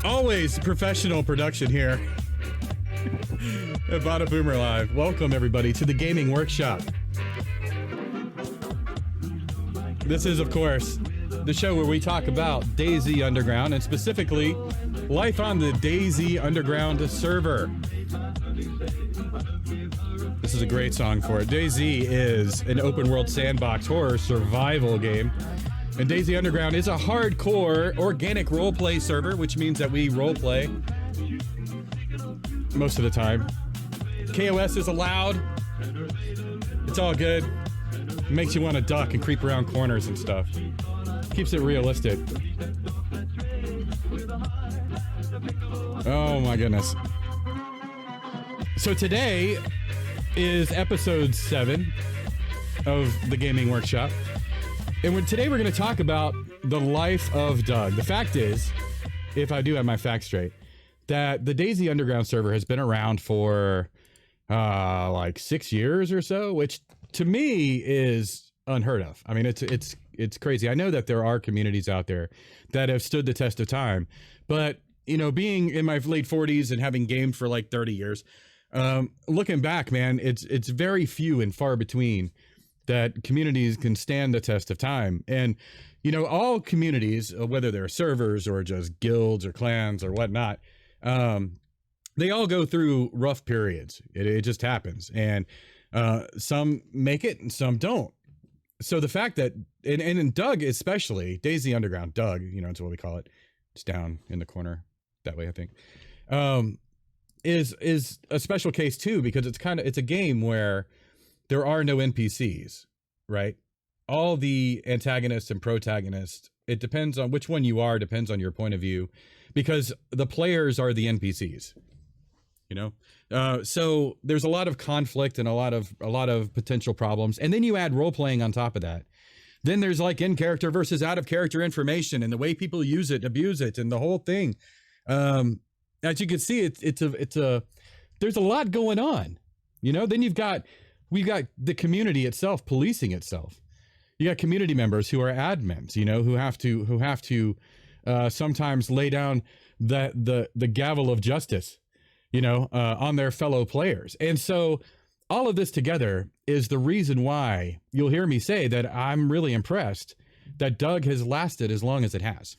Always professional production here at Bada Boomer Live. Welcome, everybody, to the Gaming Workshop. This is, of course, the show where we talk about DayZ Underground, and specifically, life on the DayZ Underground server. This is a great song for it. DayZ is an open-world sandbox horror survival game. And DayZ Underground is a hardcore organic roleplay server, which means that we roleplay most of the time. KOS is allowed. It's all good. It makes you want to duck and creep around corners and stuff. Keeps it realistic. Oh my goodness. So today is episode 7 of the Gaming Workshop. And today we're going to talk about the life of Doug. The fact is, if I do have my facts straight, that the DayZ Underground server has been around for like 6 years or so, which to me is unheard of. I mean, it's crazy. I know that there are communities out there that have stood the test of time, but you know, being in my late 40s and having gamed for like 30 years, looking back, man, it's very few and far between that communities can stand the test of time. And, you know, all communities, whether they're servers or just guilds or clans or whatnot, they all go through rough periods. It just happens. And some make it and some don't. So the fact that, and in Doug especially, DayZ Underground, Doug, you know, it's what we call it. It's down in the corner that way, I think. Is a special case too, because it's a game where there are no NPCs, right? All the antagonists and protagonists, it depends on which one you are, depends on your point of view, because the players are the NPCs, you know? So there's a lot of conflict and a lot of potential problems. And then you add role playing on top of that. Then there's like in character versus out of character information and the way people use it, abuse it, and the whole thing. As you can see, there's a lot going on, you know. Then we've got the community itself policing itself. You got community members who are admins, you know, who have to sometimes lay down the gavel of justice, you know, on their fellow players. And so all of this together is the reason why you'll hear me say that I'm really impressed that Doug has lasted as long as it has.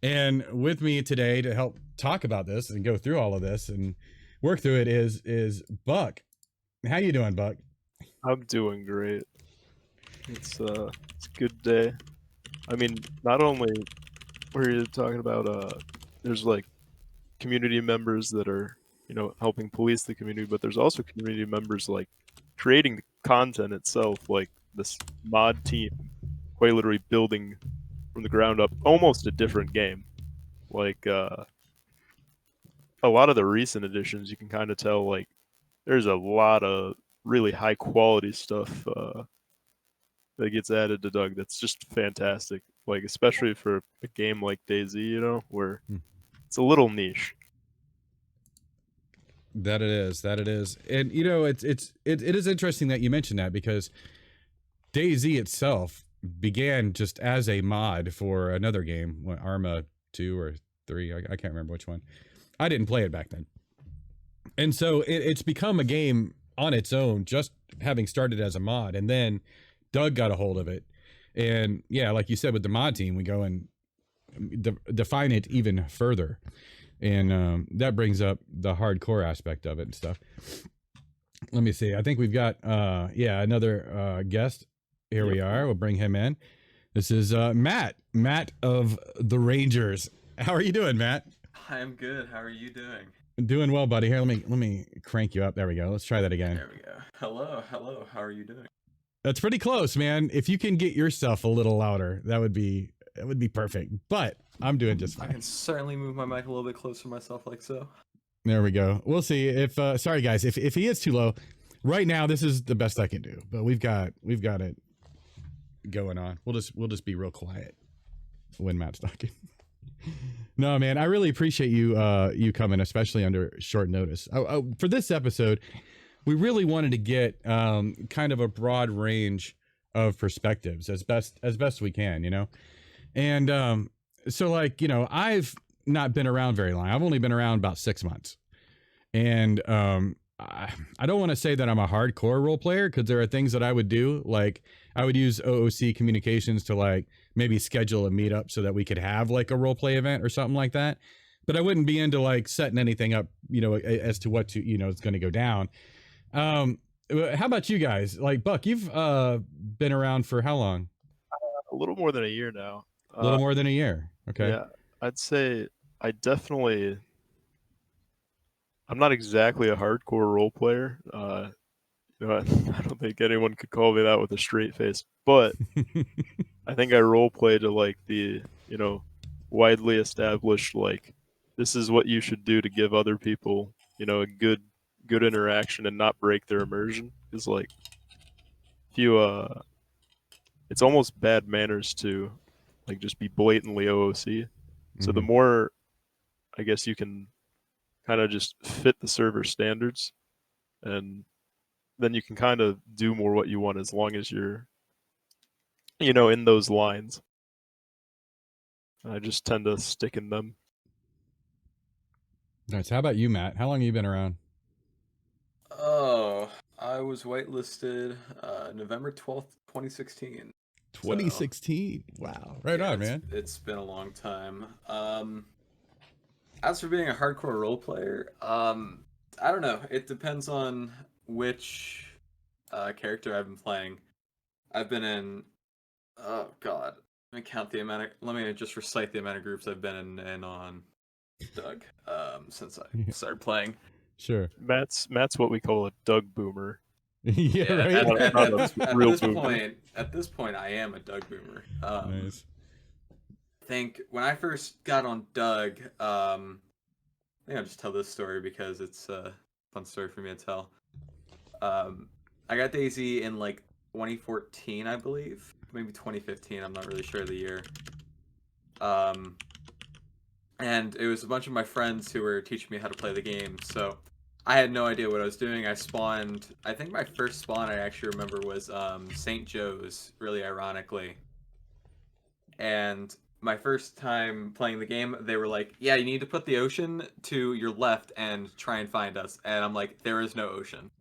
And with me today to help talk about this and go through all of this and work through it is Buck. How you doing, Buck? I'm doing great. It's a good day. I mean, not only were you talking about there's like community members that are, you know, helping police the community, but there's also community members like creating the content itself, like this mod team, quite literally building from the ground up almost a different game. Like a lot of the recent editions, you can kind of tell like there's a lot of really high quality stuff that gets added to Doug that's just fantastic, like especially for a game like DayZ, you know, where it's a little niche. That it is. And you know, it is interesting that you mentioned that, because DayZ itself began just as a mod for another game, Arma 2 or 3, I can't remember which one. I didn't play it back then. And so it's become a game on its own, just having started as a mod. And then Doug got a hold of it. And yeah, like you said, with the mod team, we go and define it even further. And that brings up the hardcore aspect of it and stuff. Let me see. I think we've got, another guest. Here we are. We'll bring him in. This is Matt of the Rangers. How are you doing, Matt? I'm good. How are you doing? Doing well, buddy. Here, let me crank you up. There we go. Let's try that again. There we go. Hello. How are you doing? That's pretty close, man. If you can get yourself a little louder, that would be perfect. But I'm doing just fine. I can certainly move my mic a little bit closer to myself, like so. There we go. We'll see if sorry guys, if he is too low. Right now, this is the best I can do. But we've got it going on. We'll just be real quiet when Matt's talking. No, man, I really appreciate you coming, especially under short notice. For this episode, we really wanted to get kind of a broad range of perspectives as best we can, you know. And so, like, you know, I've not been around very long. I've only been around about 6 months. And I don't want to say that I'm a hardcore role player, because there are things that I would do. Like I would use OOC communications to like maybe schedule a meetup so that we could have like a role play event or something like that. But I wouldn't be into like setting anything up, as to what to, it's going to go down. How about you guys? Like Buck, you've been around for how long? A little more than a year now. A little more than a year. Okay. Yeah, I'd say I definitely. I'm not exactly a hardcore role player. I don't think anyone could call me that with a straight face, but I think I role play to like the, widely established, like, this is what you should do to give other people, a good interaction and not break their immersion. Is like, if you it's almost bad manners to like just be blatantly OOC. So the Mhm. more, I guess, you can kind of just fit the server standards, and then you can kind of do more what you want as long as you're, in those lines. I just tend to stick in them. Nice. How about you, Matt? How long have you been around? Oh, I was whitelisted November 12th, 2016. So 2016. Wow. Right yeah, on, man. it's been a long time. As for being a hardcore role player, I don't know. It depends on which character I've been playing. I've been in. Oh God, let me count the amount of. Let me just recite the amount of groups I've been in on Doug since I started playing. Sure. Matt's what we call a Doug boomer. Yeah, Yeah, right. Not a real boomer. at this point, I am a Doug boomer. Nice. I think when I first got on Doug, I think I'll just tell this story because it's a fun story for me to tell. I got DayZ in like 2014, I believe, maybe 2015. I'm not really sure of the year. And it was a bunch of my friends who were teaching me how to play the game. So I had no idea what I was doing. I spawned. I think my first spawn I actually remember was St. Joe's, really ironically. And my first time playing the game, they were like, "Yeah, you need to put the ocean to your left and try and find us." And I'm like, "There is no ocean,"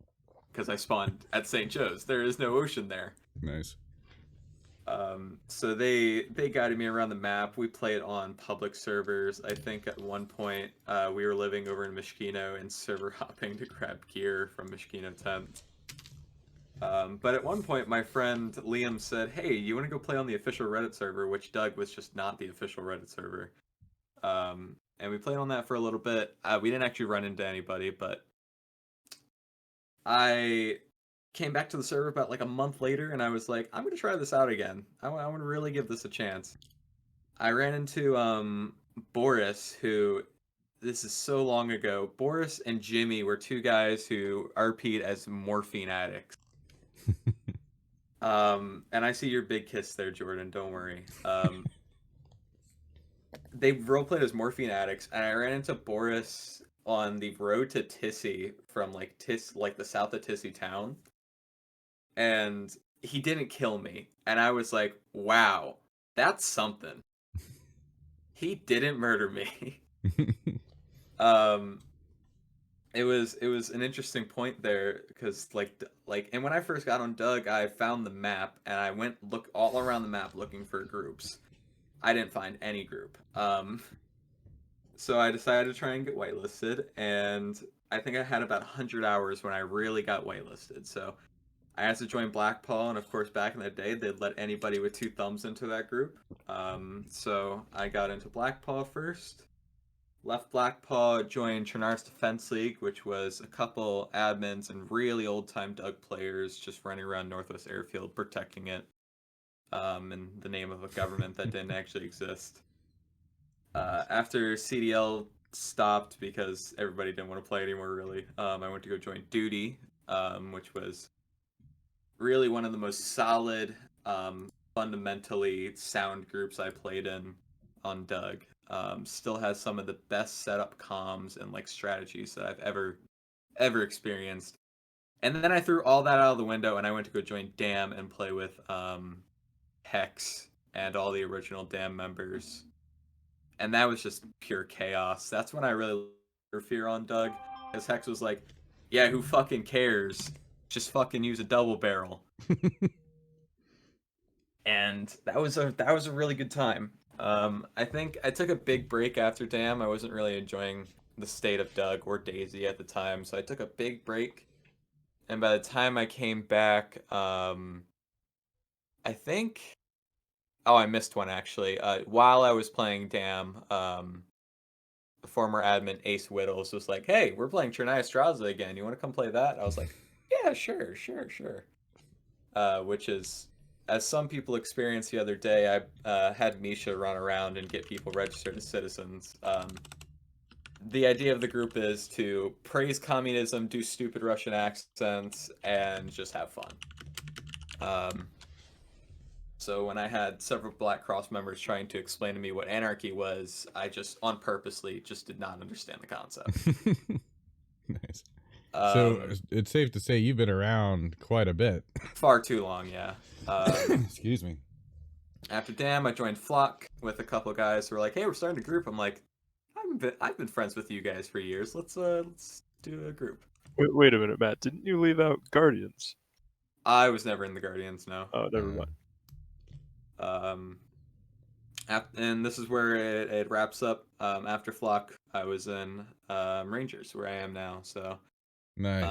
because I spawned at St. Joe's. There is no ocean there. Nice. So they guided me around the map. We played on public servers. I think at one point we were living over in Mishkino and server hopping to grab gear from Mishkino 10. But at one point, my friend Liam said, "Hey, you want to go play on the official Reddit server?" Which Doug was just not the official Reddit server. And we played on that for a little bit. We didn't actually run into anybody, but I came back to the server about like a month later, and I was like, I'm gonna try this out again. I want to really give this a chance. I ran into Boris, who, this is so long ago. Boris and Jimmy were two guys who RP'd as morphine addicts. And I see your big kiss there, Jordan. Don't worry. They roleplayed as morphine addicts, and I ran into Boris on the road to Tissy from like the south of Tissy town, and he didn't kill me, and I was like, wow, that's something. He didn't murder me. um it was an interesting point there, because and when I first got on Doug, I found the map and I went look all around the map looking for groups. I didn't find any group. So I decided to try and get whitelisted, and I think I had about 100 hours when I really got whitelisted. So I asked to join Blackpaw, and of course, back in the day, they'd let anybody with 2 thumbs into that group. So I got into Blackpaw first, left Blackpaw, joined Trinar's Defense League, which was a couple admins and really old-time Doug players just running around Northwest Airfield protecting it in the name of a government that didn't actually exist. After CDL stopped because everybody didn't want to play anymore, really, I went to go join Duty, which was really one of the most solid, fundamentally sound groups I played in on Doug. Still has some of the best setup comms and like strategies that I've ever experienced. And then I threw all that out of the window and I went to go join Dam and play with Hex and all the original Dam members. and that was just pure chaos. That's when I really put fear on Doug, because Hex was like, "Yeah, who fucking cares? Just fucking use a double barrel." And that was a really good time. I think I took a big break after Dam. I wasn't really enjoying the state of Doug or DayZ at the time, so I took a big break. And by the time I came back, I think, oh, I missed one actually. While I was playing Dam, the former admin Ace Whittles was like, "Hey, we're playing Chernaya Straza again. You want to come play that?" I was like, "Yeah, sure, sure, sure." Which is, as some people experienced the other day, I had Misha run around and get people registered as citizens. The idea of the group is to praise communism, do stupid Russian accents, and just have fun. So when I had several Black Cross members trying to explain to me what anarchy was, I just, on purposely, just did not understand the concept. Nice. So it's safe to say you've been around quite a bit. Far too long, yeah. Excuse me. After Dam, I joined Flock with a couple guys who were like, "Hey, we're starting a group." I'm like, I've been friends with you guys for years. Let's do a group. Wait a minute, Matt. Didn't you leave out Guardians? I was never in the Guardians, no. Oh, never mind. And this is where it wraps up. After Flock, I was in Rangers, where I am now. So nice.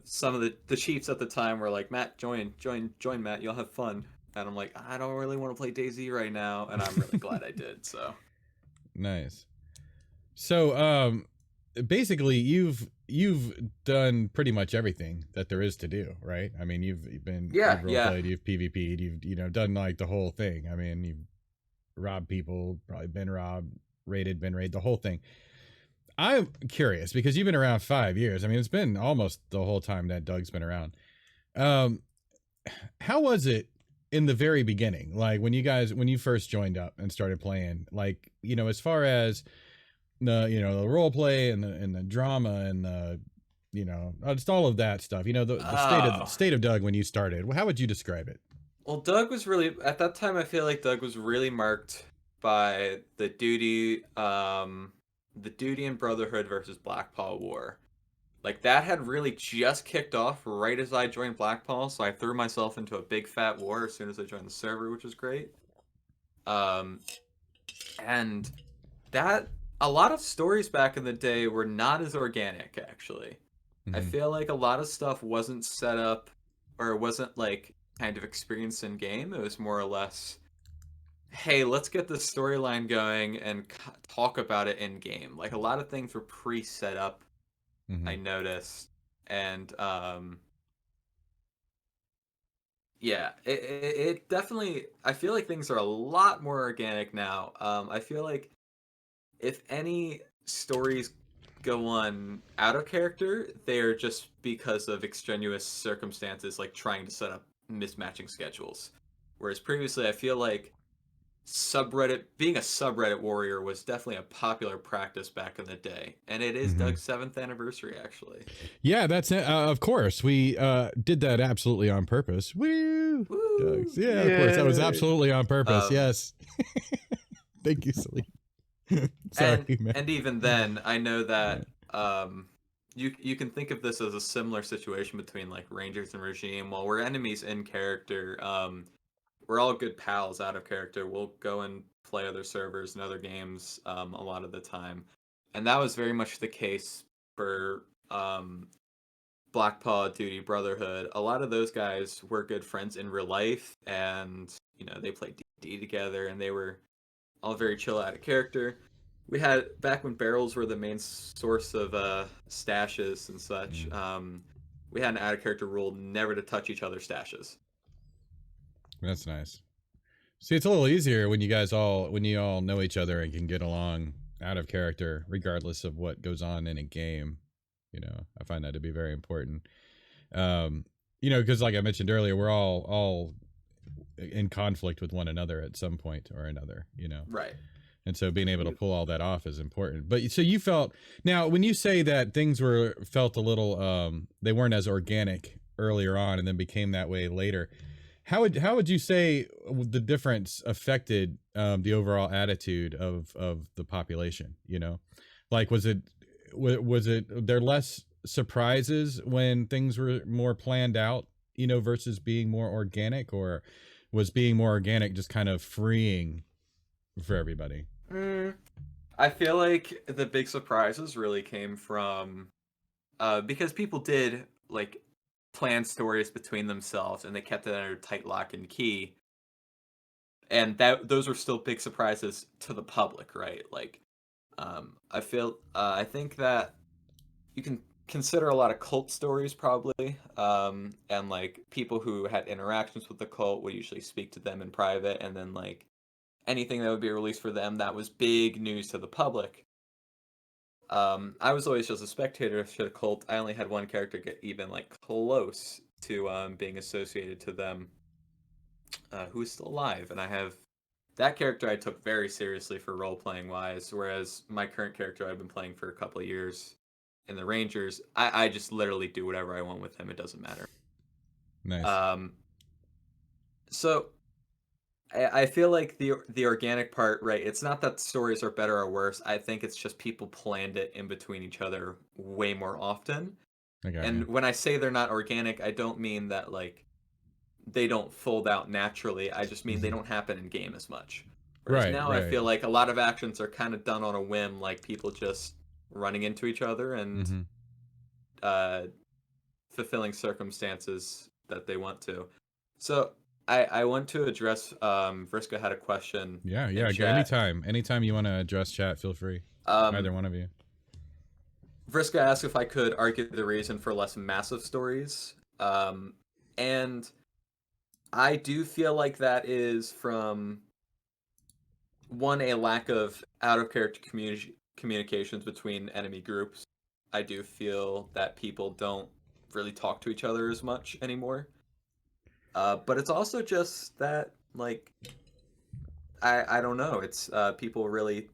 Some of the chiefs at the time were like, "Matt, join, Matt. You'll have fun." And I'm like, "I don't really want to play DayZ right now," and I'm really glad I did. So nice. So basically, you've done pretty much everything that there is to do, right? I mean, you've been you've roleplayed, you've PvP'd, you've done like the whole thing. I mean, you've robbed people, probably been robbed, raided, been raided, the whole thing. I'm curious because you've been around 5 years. I mean, it's been almost the whole time that Doug's been around. How was it in the very beginning? Like when you first joined up and started playing, like, as far as the role play and the drama and the, just all of that stuff, the state of Doug when you started. How would you describe it? Well, Doug was really, at that time, I feel like Doug was really marked by the duty and Brotherhood versus Blackpaw war. Like, that had really just kicked off right as I joined Blackpaw, so I threw myself into a big fat war as soon as I joined the server, which was great. And that, a lot of stories back in the day were not as organic, actually. Mm-hmm. I feel like a lot of stuff wasn't set up, or wasn't, like, kind of experienced in game. It was more or less, hey, let's get this storyline going and talk about it in game. Like, a lot of things were pre-set up, I noticed. And, yeah, it definitely, I feel like things are a lot more organic now. I feel like if any stories go on out of character, they are just because of extraneous circumstances, like trying to set up mismatching schedules. Whereas previously, I feel like being a subreddit warrior was definitely a popular practice back in the day, and it is Doug's 7th anniversary, actually. Yeah, that's it. Of course, we did that absolutely on purpose. Woo! Doug's. Yeah, of course, that was absolutely on purpose. Yes. Thank you, Celine. Sorry, man. And even then, I know that you can think of this as a similar situation between like Rangers and Regime. While we're enemies in character, we're all good pals out of character. We'll go and play other servers and other games a lot of the time. And that was very much the case for Blackpaw, Duty, Brotherhood. A lot of those guys were good friends in real life, and they played D&D together, and they were all very chill out of character. We had, back when barrels were the main source of stashes and such, we had an out of character rule never to touch each other's stashes. That's nice. See, it's a little easier when you all know each other and can get along out of character, regardless of what goes on in a game. I find that to be very important. Because like I mentioned earlier, we're all in conflict with one another at some point or another. Right. And so being able to pull all that off is important. But so you felt, now when you say that things felt a little, they weren't as organic earlier on and then became that way later. how would you say the difference affected the overall attitude of the population? You know, like was it there less surprises when things were more planned out? You know, versus being more organic, or was being more organic just kind of freeing for everybody? Mm, I feel like the big surprises really came from because people did like plan stories between themselves and they kept it under tight lock and key, and that those were still big surprises to the public, right? Like, I think that you can consider a lot of cult stories probably, and like people who had interactions with the cult would usually speak to them in private, and then like anything that would be released for them that was big news to the public. I was always just a spectator to the cult. I only had one character get even like close to being associated to them, who is still alive, and I have that character I took very seriously for role playing wise, whereas my current character I've been playing for a couple of years in the Rangers, I just literally do whatever I want with him. It doesn't matter. Nice. Um, so I feel like the organic part, right? It's not that stories are better or worse. I think it's just people planned it in between each other way more often. I got And you. when I say they're not organic, I don't mean that like they don't fold out naturally. I just mean they Mhm. don't happen in game as much. Whereas Right, now I right. feel like a lot of actions are kind of done on a whim, like people just running into each other and Mm-hmm. uh, fulfilling circumstances that they want to. So I want to address Vriska had a question Yeah, in yeah. chat. Anytime you want to address chat, feel free. Either Um, one of you. Vriska asked if I could argue the reason for less massive stories. And I do feel like that is from one, a lack of out of character communications between enemy groups. I do feel that people don't really talk to each other as much anymore. But it's also just that like I don't know. It's people really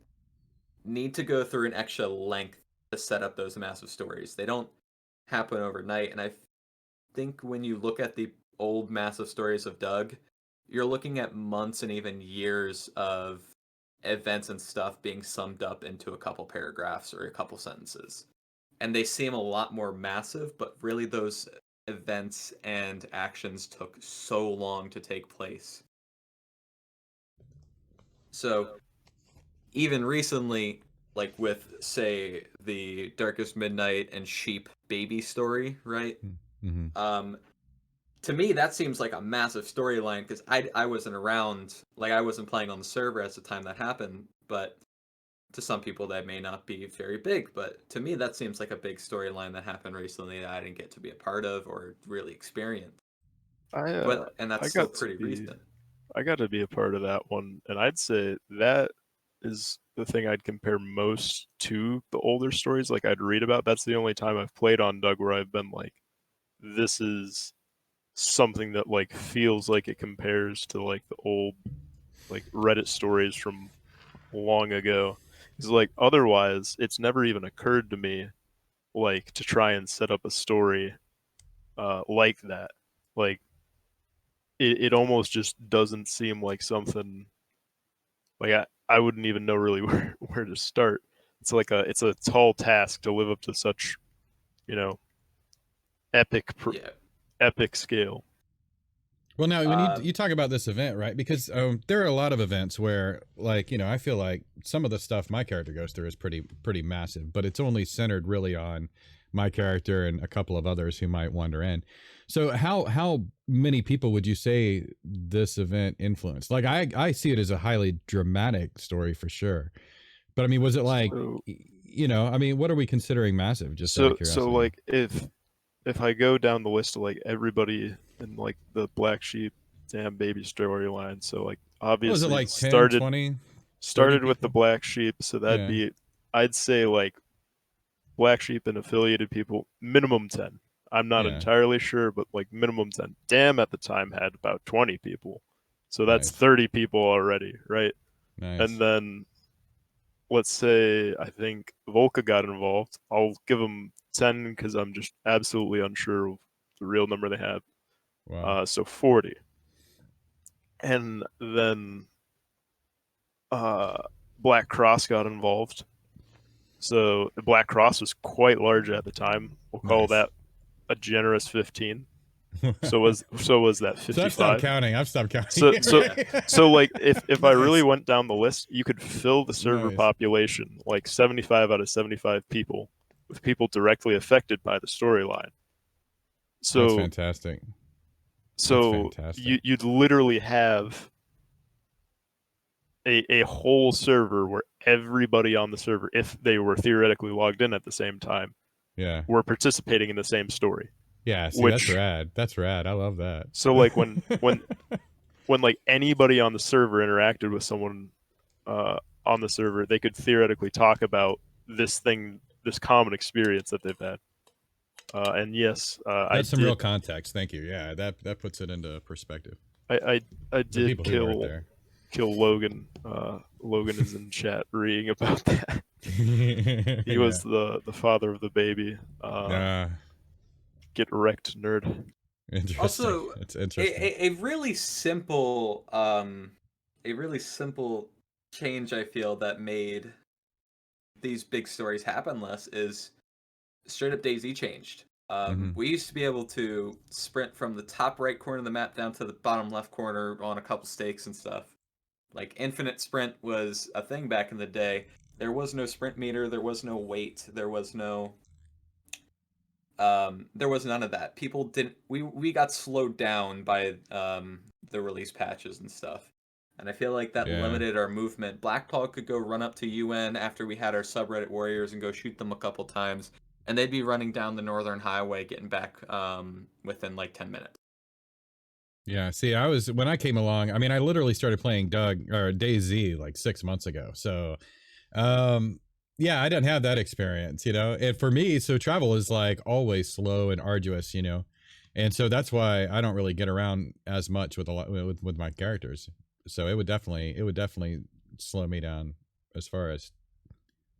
need to go through an extra length to set up those massive stories. They don't happen overnight, and I think when you look at the old massive stories of Doug, you're looking at months and even years of events and stuff being summed up into a couple paragraphs or a couple sentences. And they seem a lot more massive, but really those events and actions took so long to take place. So even recently, like with say the Darkest Midnight and Sheep baby story, right? Mm-hmm. Um, to me that seems like a massive storyline because I wasn't around, like I wasn't playing on the server at the time that happened, but to some people that may not be very big, but to me that seems like a big storyline that happened recently that I didn't get to be a part of or really experience. And I that's still got to pretty be recent. I got to be a part of that one, and I'd say that is the thing I'd compare most to the older stories like I'd read about. That's the only time I've played on Doug where I've been like, this is something that like feels like it compares to like the old like Reddit stories from long ago. Because like otherwise, it's never even occurred to me like to try and set up a story like that. Like it almost just doesn't seem like something like I wouldn't even know really where to start. It's a tall task to live up to such, you know, epic Yeah. epic scale. Well, now when Um, you talk about this event, right? Because there are a lot of events where, like, you know, I feel like some of the stuff my character goes through is pretty massive, but it's only centered really on my character and a couple of others who might wander in. So how many people would you say this event influenced? Like, I see it as a highly dramatic story for sure, but I mean, was it like, So you know, I mean, what are we considering massive? Just out of so curiosity. like if I go down the list of like everybody in like the Black Sheep damn baby storyline, so like What was it, obviously like 10, 20, 30 started with the people? Black Sheep, so that'd Yeah, be I'd say like Black Sheep and affiliated people minimum 10. I'm not yeah, entirely sure, but like minimum 10. Damn at the time had about 20 people. So that's nice, 30 people already, right? And nice. then let's say I think Volca got involved. I'll give them 10 because I'm just absolutely unsure of the real number they have. Wow. So 40. and then Black Cross got involved. So the Black Cross was quite large at the time. We'll call Nice. that a generous 15. So was that 55? So I've stopped counting. I've stopped counting. So like if I really Nice. went down the list, you could fill the server Nice. population, like 75 out of 75 people, with people directly affected by the storyline. That's So fantastic. so fantastic. you'd literally have a whole server where everybody on the server, if they were theoretically logged in at the same time, Yeah. were participating in the same story. Yeah. See, that's rad. That's rad. I love that. So like when like anybody on the server interacted with someone on the server, they could theoretically talk about this common experience that they've had. And yes, that's some real context. Thank you. Yeah, that puts it into perspective. I did kill Logan. Logan is in chat reading about that. He was the father of the baby. Get wrecked, nerd. Interesting. Also, it's interesting. A really simple change I feel that made these big stories happen less is straight up DayZ changed. We used to be able to sprint from the top right corner of the map down to the bottom left corner on a couple stakes and stuff. Like infinite sprint was a thing back in the day. There was no sprint meter, there was no weight, there was none of that. People didn't we got slowed down by the release patches and stuff. And I feel like that limited our movement. Blackpaw could go run up to UN after we had our subreddit warriors and go shoot them a couple times, and they'd be running down the northern highway getting back within like 10 minutes. Yeah, see, when I came along, I mean, I literally started playing DayZ like 6 months ago. So, yeah, I didn't have that experience, And for me, so travel is like always slow and arduous, and so that's why I don't really get around as much with with my characters. So it would definitely slow me down as far as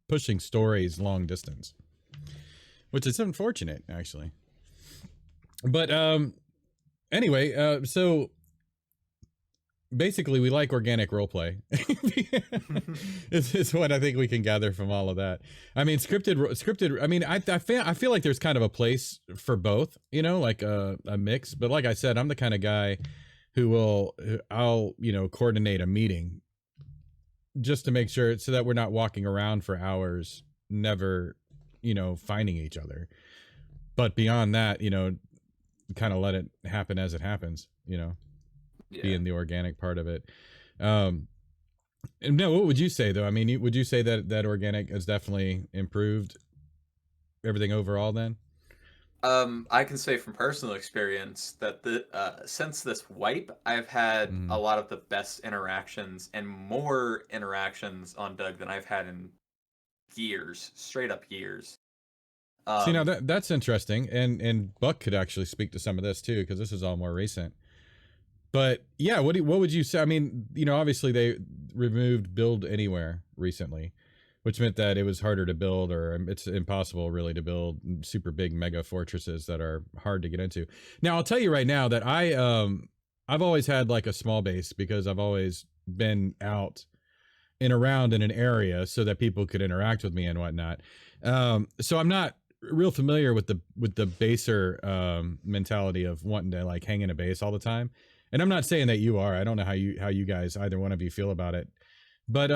pushing stories long distance, which is unfortunate actually. But anyway, so basically we like organic roleplay. It's what I think we can gather from all of that. I mean, scripted. I mean, I feel like there's kind of a place for both, like a mix. But like I said, I'm the kind of guy I'll coordinate a meeting just to make sure so that we're not walking around for hours, never, finding each other. But beyond that, kind of let it happen as it happens, being the organic part of it. And no, what would you say though? I mean, would you say that organic has definitely improved everything overall then? I can say from personal experience that since this wipe, I've had a lot of the best interactions and more interactions on Doug than I've had in years, straight up years. See, now that's interesting, and Buck could actually speak to some of this too, because this is all more recent. But yeah, what would you say? I mean, obviously they removed build anywhere recently, which meant that it was harder to build, or it's impossible really to build super big mega fortresses that are hard to get into. Now, I'll tell you right now that I've always had like a small base because I've always been out and around in an area so that people could interact with me and whatnot. So I'm not real familiar with the baser mentality of wanting to like hang in a base all the time. And I'm not saying that you are. I don't know how you guys, either one of you, feel about it. But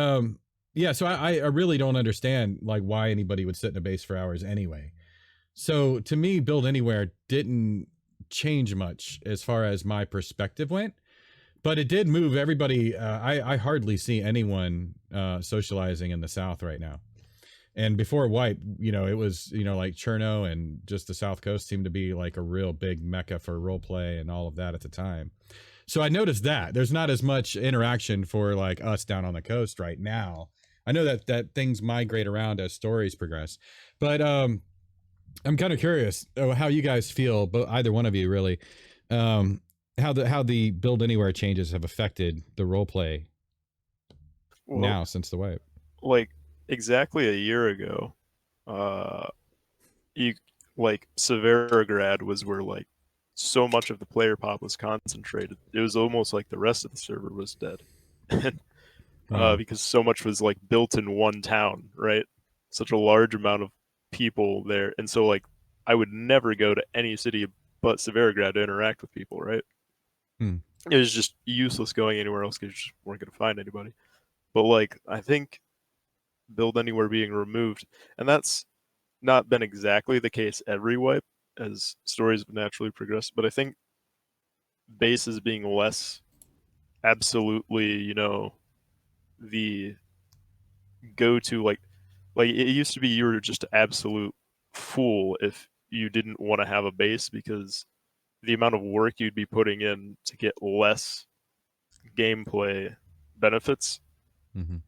yeah, so I really don't understand like why anybody would sit in a base for hours anyway. So to me, build anywhere didn't change much as far as my perspective went, but it did move everybody. I hardly see anyone socializing in the South right now. And before wipe, it was, like Cherno and just the South Coast seemed to be like a real big mecca for role play and all of that at the time. So I noticed that there's not as much interaction for like us down on the coast right now. I know that things migrate around as stories progress, but I'm kind of curious how you guys feel, but either one of you really, how the build anywhere changes have affected the role play now since the wipe. Like exactly a year ago, Severograd was where like so much of the player pop was concentrated. It was almost like the rest of the server was dead. Because so much was like built in one town, right? Such a large amount of people there. And so like I would never go to any city but Severograd to interact with people, right? It was just useless going anywhere else because you just weren't going to find anybody. But like I think Build Anywhere being removed, and that's not been exactly the case every wipe as stories have naturally progressed, but I think bases being less absolutely, the go-to, like it used to be you were just an absolute fool if you didn't want to have a base because the amount of work you'd be putting in to get less gameplay benefits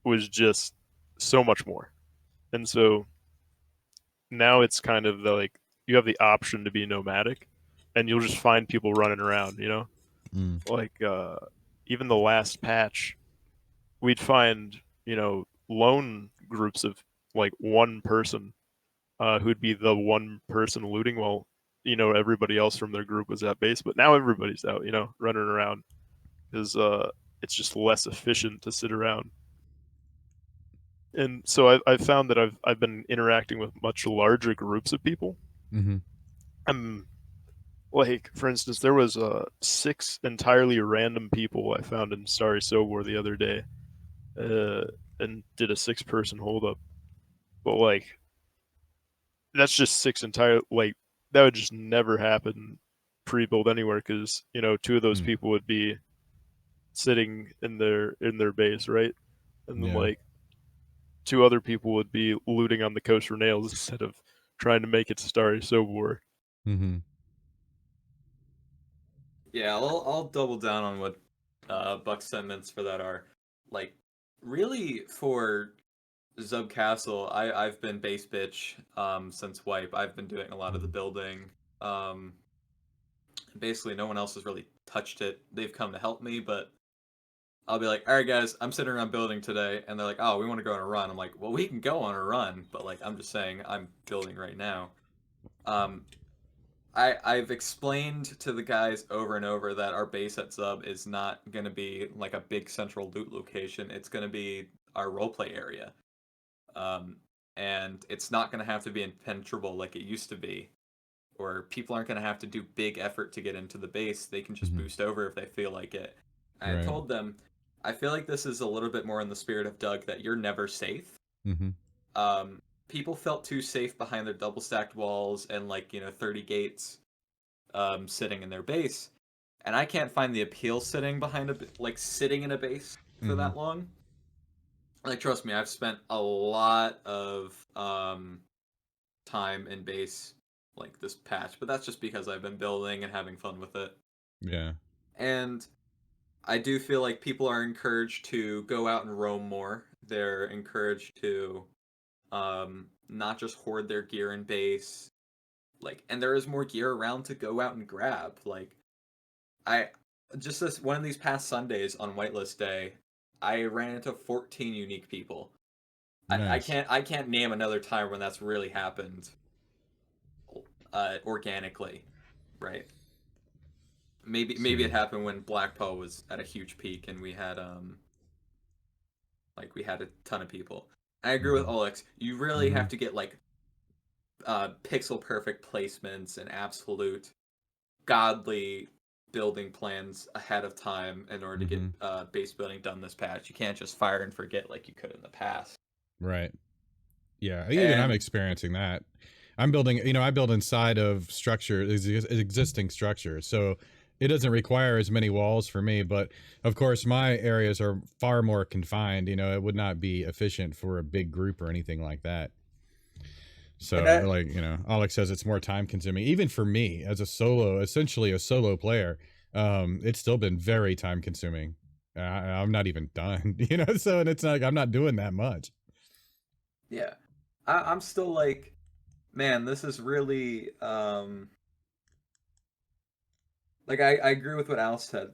was just so much more. And so now it's kind of like you have the option to be nomadic and you'll just find people running around, like even the last patch we'd find lone groups of like one person who'd be the one person looting while everybody else from their group was at base. But now everybody's out, running around because it's just less efficient to sit around. And so I've found that I've been interacting with much larger groups of people. I'm like, for instance, there was 6 entirely random people I found in Starry Sobor the other day, and did a 6-person holdup. But like, that's just 6 entire like that would just never happen pre-Build Anywhere because 2 of those people would be sitting in their base, right, and then like 2 other people would be looting on the Coast Nails instead of trying to make it to Starry Sobor. Yeah, I'll double down on what Buck's sentiments for that are. Like, really, for Zub Castle, I've been base bitch since wipe. I've been doing a lot of the building. Basically, no one else has really touched it. They've come to help me, but I'll be like, all right, guys, I'm sitting around building today, and they're like, oh, we want to go on a run. I'm like, well, we can go on a run, but like, I'm just saying, I'm building right now. I've explained to the guys over and over that our base at Zub is not going to be like a big central loot location. It's going to be our roleplay area. And it's not going to have to be impenetrable like it used to be, or people aren't going to have to do big effort to get into the base. They can just boost over if they feel like it. And I told them, I feel like this is a little bit more in the spirit of Doug, that you're never safe. People felt too safe behind their double stacked walls and 30 gates sitting in their base, and I can't find the appeal sitting behind sitting in a base for that long. Like, trust me, I've spent a lot of time in base like this patch, but that's just because I've been building and having fun with it. Yeah. And I do feel like people are encouraged to go out and roam more. They're encouraged to not just hoard their gear in base. And there is more gear around to go out and grab. I just this one of these past Sundays on Whitelist Day, I ran into 14 unique people. Nice. I can't name another time when that's really happened organically, right? Maybe it happened when Black Paw was at a huge peak and we had we had a ton of people. I agree with Olex. You really have to get pixel perfect placements and absolute godly building plans ahead of time in order to get base building done this patch. You can't just fire and forget like you could in the past. Right. Yeah, even I'm experiencing that. I'm building, I build inside of structure, existing structures. So it doesn't require as many walls for me, but of course my areas are far more confined. It would not be efficient for a big group or anything like that. So Alex says it's more time consuming, even for me as essentially a solo player. It's still been very time consuming. I'm not even done, so, and it's like, I'm not doing that much. Yeah. I'm still like, man, this is really, I agree with what Al said.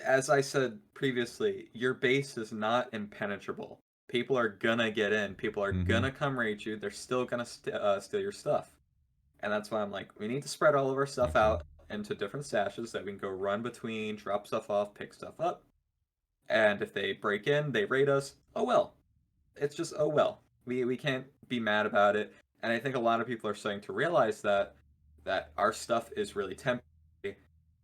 As I said previously, your base is not impenetrable. People are gonna get in. People are gonna come raid you. They're still gonna steal your stuff. And that's why I'm like, we need to spread all of our stuff out. into different stashes that we can go run between, drop stuff off, pick stuff up. And if they break in, they raid us. Oh well. It's just oh well. We can't be mad about it. And I think a lot of people are starting to realize that our stuff is really temporary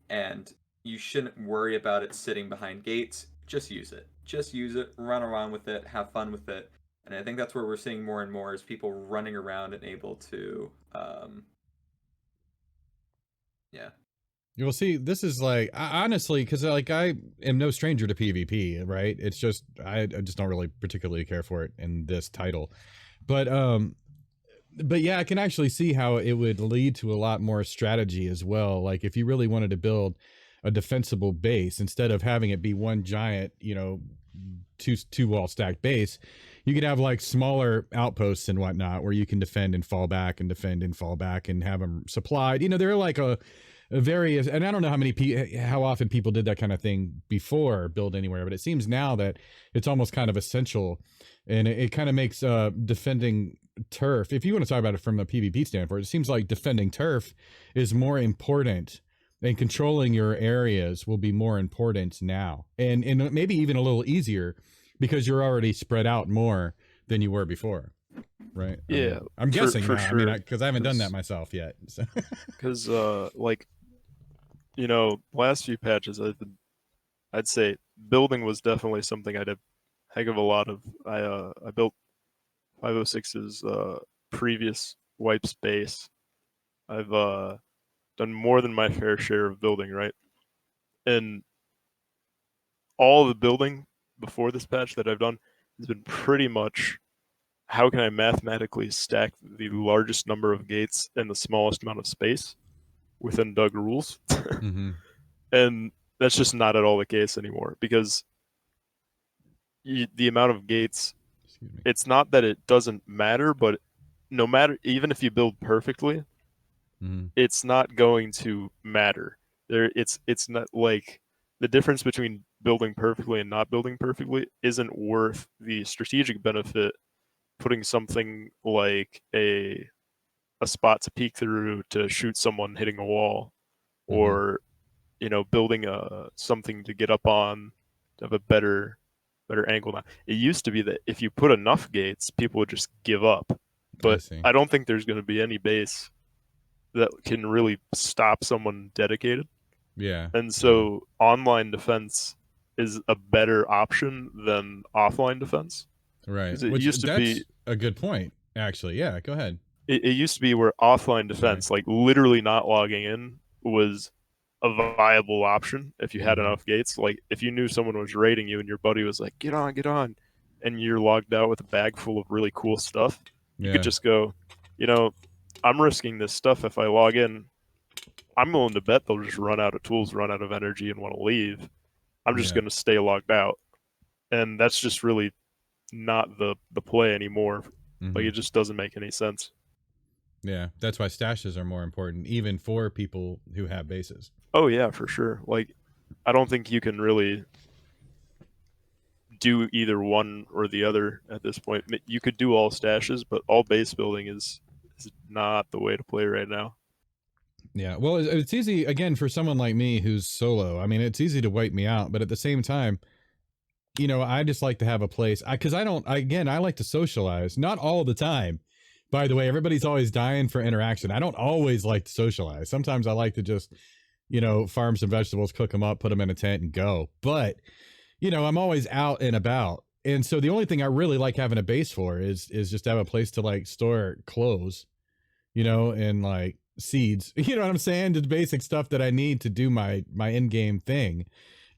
and you shouldn't worry about it sitting behind gates. Just use it. Just use it, run around with it, have fun with it. And I think that's where we're seeing more and more is people running around and able to yeah. You'll see, this is like, honestly, because like I am no stranger to PvP, right? It's just I just don't really particularly care for it in this title, but yeah, I can actually see how it would lead to a lot more strategy as well. Like if you really wanted to build a defensible base instead of having it be one giant, you know, two wall stacked base, you could have like smaller outposts and whatnot where you can defend and fall back and defend and fall back and have them supplied. You know, they're like a various, and I don't know how often people did that kind of thing before Build Anywhere, but it seems now that it's almost kind of essential, and it kind of makes defending turf, if you want to talk about it from a PvP standpoint, it seems like defending turf is more important, and controlling your areas will be more important now, and maybe even a little easier because you're already spread out more than you were before, right? Yeah, I'm guessing for now. sure. I mean, because I haven't done that myself yet. Because like, you know, last few patches, I'd say building was definitely something I did a heck of a lot of. I built 506's previous wipes base. I've done more than my fair share of building, right? And all the building before this patch that I've done has been pretty much how can I mathematically stack the largest number of gates in the smallest amount of space within Doug rules. Mm-hmm. And that's just not at all the case anymore because the amount of gates, it's not that it doesn't matter, but no matter, even if you build perfectly, Mm-hmm. it's not going to matter. It's not like the difference between building perfectly and not building perfectly isn't worth the strategic benefit. Putting something like a spot to peek through to shoot someone hitting a wall, or you know, building something to get up on to have a better angle. Now, it used to be that if you put enough gates, people would just give up. But I don't think there's going to be any base that can really stop someone dedicated. Yeah. And so online defense is a better option than offline defense. Right. It used to be a good point, actually. Yeah, go ahead. It used to be where offline defense, like literally not logging in, was a viable option if you had enough gates. Like if you knew someone was raiding you and your buddy was like, get on, and you're logged out with a bag full of really cool stuff, you could just go, you know, I'm risking this stuff if I log in. I'm willing to bet they'll just run out of tools, run out of energy, and want to leave. I'm just going to stay logged out. And that's just really not the play anymore. Like it just doesn't make any sense. Yeah, that's why stashes are more important, even for people who have bases. Oh yeah, for sure. Like, I don't think you can really do either one or the other at this point. You could do all stashes, but all base building is not the way to play right now. Yeah, well, it's easy, again, for someone like me who's solo. I mean, it's easy to wipe me out, but at the same time, you know, I just like to have a place. Because I like to socialize. Not all the time. By the way, everybody's always dying for interaction. I don't always like to socialize. Sometimes I like to just, you know, farm some vegetables, cook them up, put them in a tent and go. But, you know, I'm always out and about. And so the only thing I really like having a base for is just to have a place to like store clothes, you know, and like seeds, you know what I'm saying? The basic stuff that I need to do my in-game thing.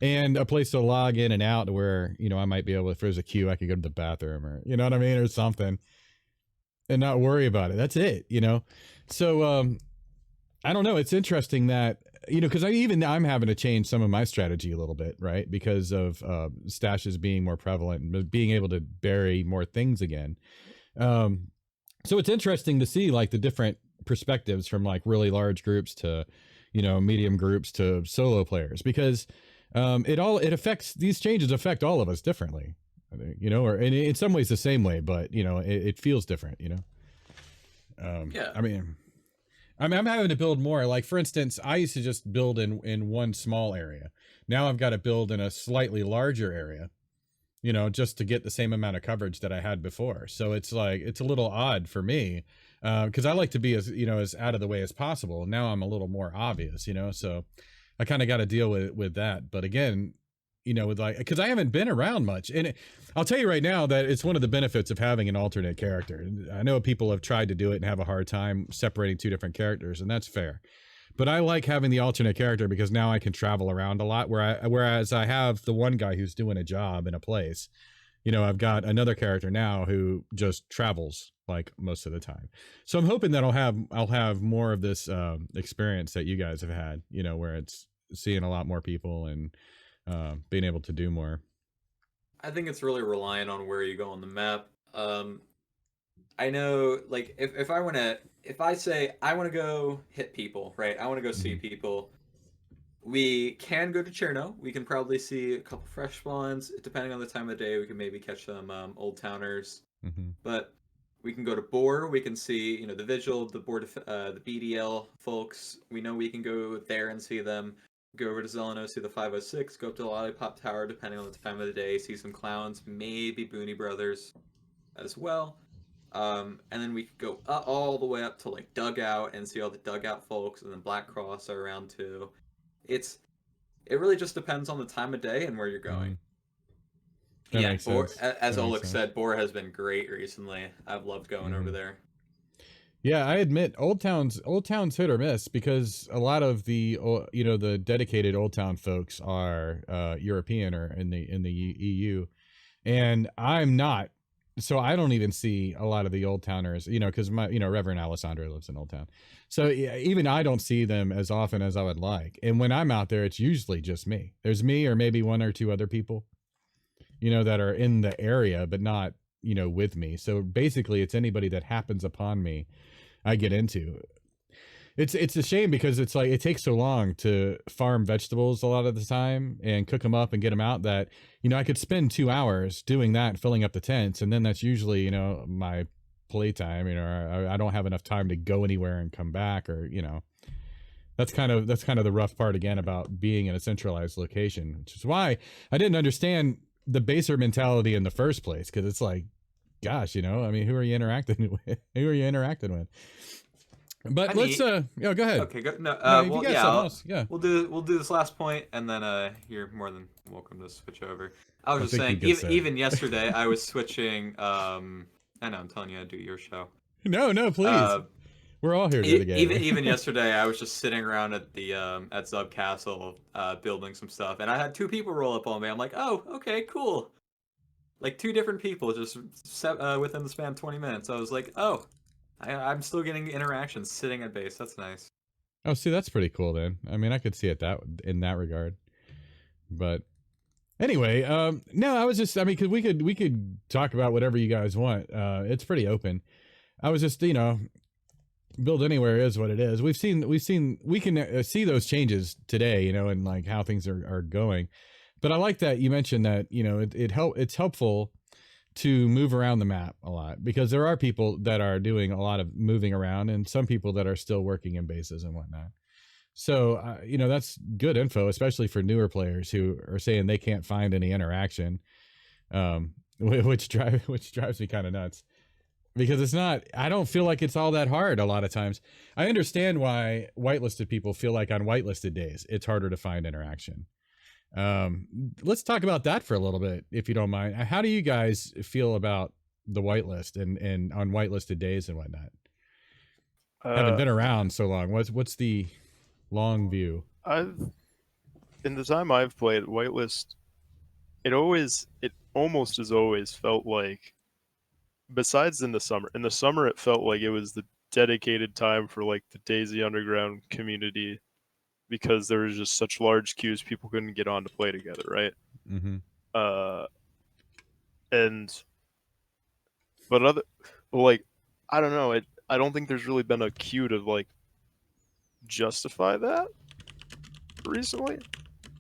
And a place to log in and out to where, you know, I might be able, if there's a queue, I could go to the bathroom or, you know what I mean? Or something. And not worry about it. That's it, you know? So, I don't know. It's interesting that, you know, because I'm having to change some of my strategy a little bit, right? Because of stashes being more prevalent and being able to bury more things again. So it's interesting to see like the different perspectives from like really large groups to, you know, medium groups to solo players, because these changes affect all of us differently. You know, or in some ways the same way, but you know, it feels different, you know? Yeah. I mean, I mean, I'm having to build more. Like, for instance, I used to just build in one small area. Now I've got to build in a slightly larger area, just to get the same amount of coverage that I had before. So it's like, it's a little odd for me, because I like to be as, as out of the way as possible. Now I'm a little more obvious, so I kind of got to deal with that. But again, with like, because I haven't been around much. And I'll tell you right now that it's one of the benefits of having an alternate character. I know people have tried to do it and have a hard time separating two different characters, and that's fair. But I like having the alternate character because now I can travel around a lot. Whereas I have the one guy who's doing a job in a place, I've got another character now who just travels like most of the time. So I'm hoping that I'll have more of this experience that you guys have had, where it's seeing a lot more people and being able to do more. I think it's really reliant on where you go on the map. I know, like, if I say I want to go hit people, right? I want to go see people. We can go to Cherno. We can probably see a couple fresh spawns. Depending on the time of the day, we can maybe catch some old towners. But we can go to Boar. We can see, the Vigil, the Boar, the BDL folks. We know we can go there and see them. Go over to Zeleno, see the 506. Go up to the Lollipop Tower, depending on the time of the day. See some clowns, maybe Booney Brothers as well. And then we could go all the way up to like Dugout and see all the Dugout folks, and then Black Cross are around too. It really just depends on the time of day and where you're going. That makes sense. As Oleg said, Boar has been great recently. I've loved going over there. Yeah, I admit Old Town's hit or miss, because a lot of the the dedicated Old Town folks are European or in the EU, and I'm not. So I don't even see a lot of the Old Towners, because my Reverend Alessandro lives in Old Town. So even I don't see them as often as I would like. And when I'm out there, it's usually just me. There's me or maybe one or two other people, that are in the area, but not, with me. So basically it's anybody that happens upon me, I get into. It's a shame because it's like, it takes so long to farm vegetables a lot of the time and cook them up and get them out that, I could spend 2 hours doing that, filling up the tents. And then that's usually, my playtime, I don't have enough time to go anywhere and come back, or, that's kind of the rough part again about being in a centralized location, which is why I didn't understand the baser mentality in the first place. Cause it's like, gosh, who are you interacting with? But let's go ahead. Okay, go. No, if you got something else, yeah. We'll do this last point, and then you're more than welcome to switch over. I was just saying, even yesterday I was switching. I know I'm telling you to do your show. No, please. We're all here together. Even yesterday, I was just sitting around at the at Zub Castle, building some stuff, and I had 2 people roll up on me. I'm like, oh, okay, cool. Like 2 different people just within the span of 20 minutes. I was like, oh. I'm still getting interactions sitting at base. That's nice. Oh, see, that's pretty cool then. I mean, I could see it in that regard. But anyway, no, I was just, because we could talk about whatever you guys want. It's pretty open. I was just, build anywhere is what it is. We can see those changes today, and like how things are going. But I like that you mentioned that, it's helpful to move around the map a lot, because there are people that are doing a lot of moving around and some people that are still working in bases and whatnot. So, that's good info, especially for newer players who are saying they can't find any interaction, which drives me kind of nuts, because I don't feel like it's all that hard a lot of times. I understand why whitelisted people feel like on whitelisted days, it's harder to find interaction. Let's talk about that for a little bit, if you don't mind. How do you guys feel about the whitelist and on whitelisted days and whatnot? Haven't been around so long. What's the long view? In the time I've played whitelist, it almost has always felt like, besides in the summer it felt like it was the dedicated time for like the DayZ Underground community, because there was just such large queues, people couldn't get on to play together, right? But I don't know, I don't think there's really been a queue to like justify that recently,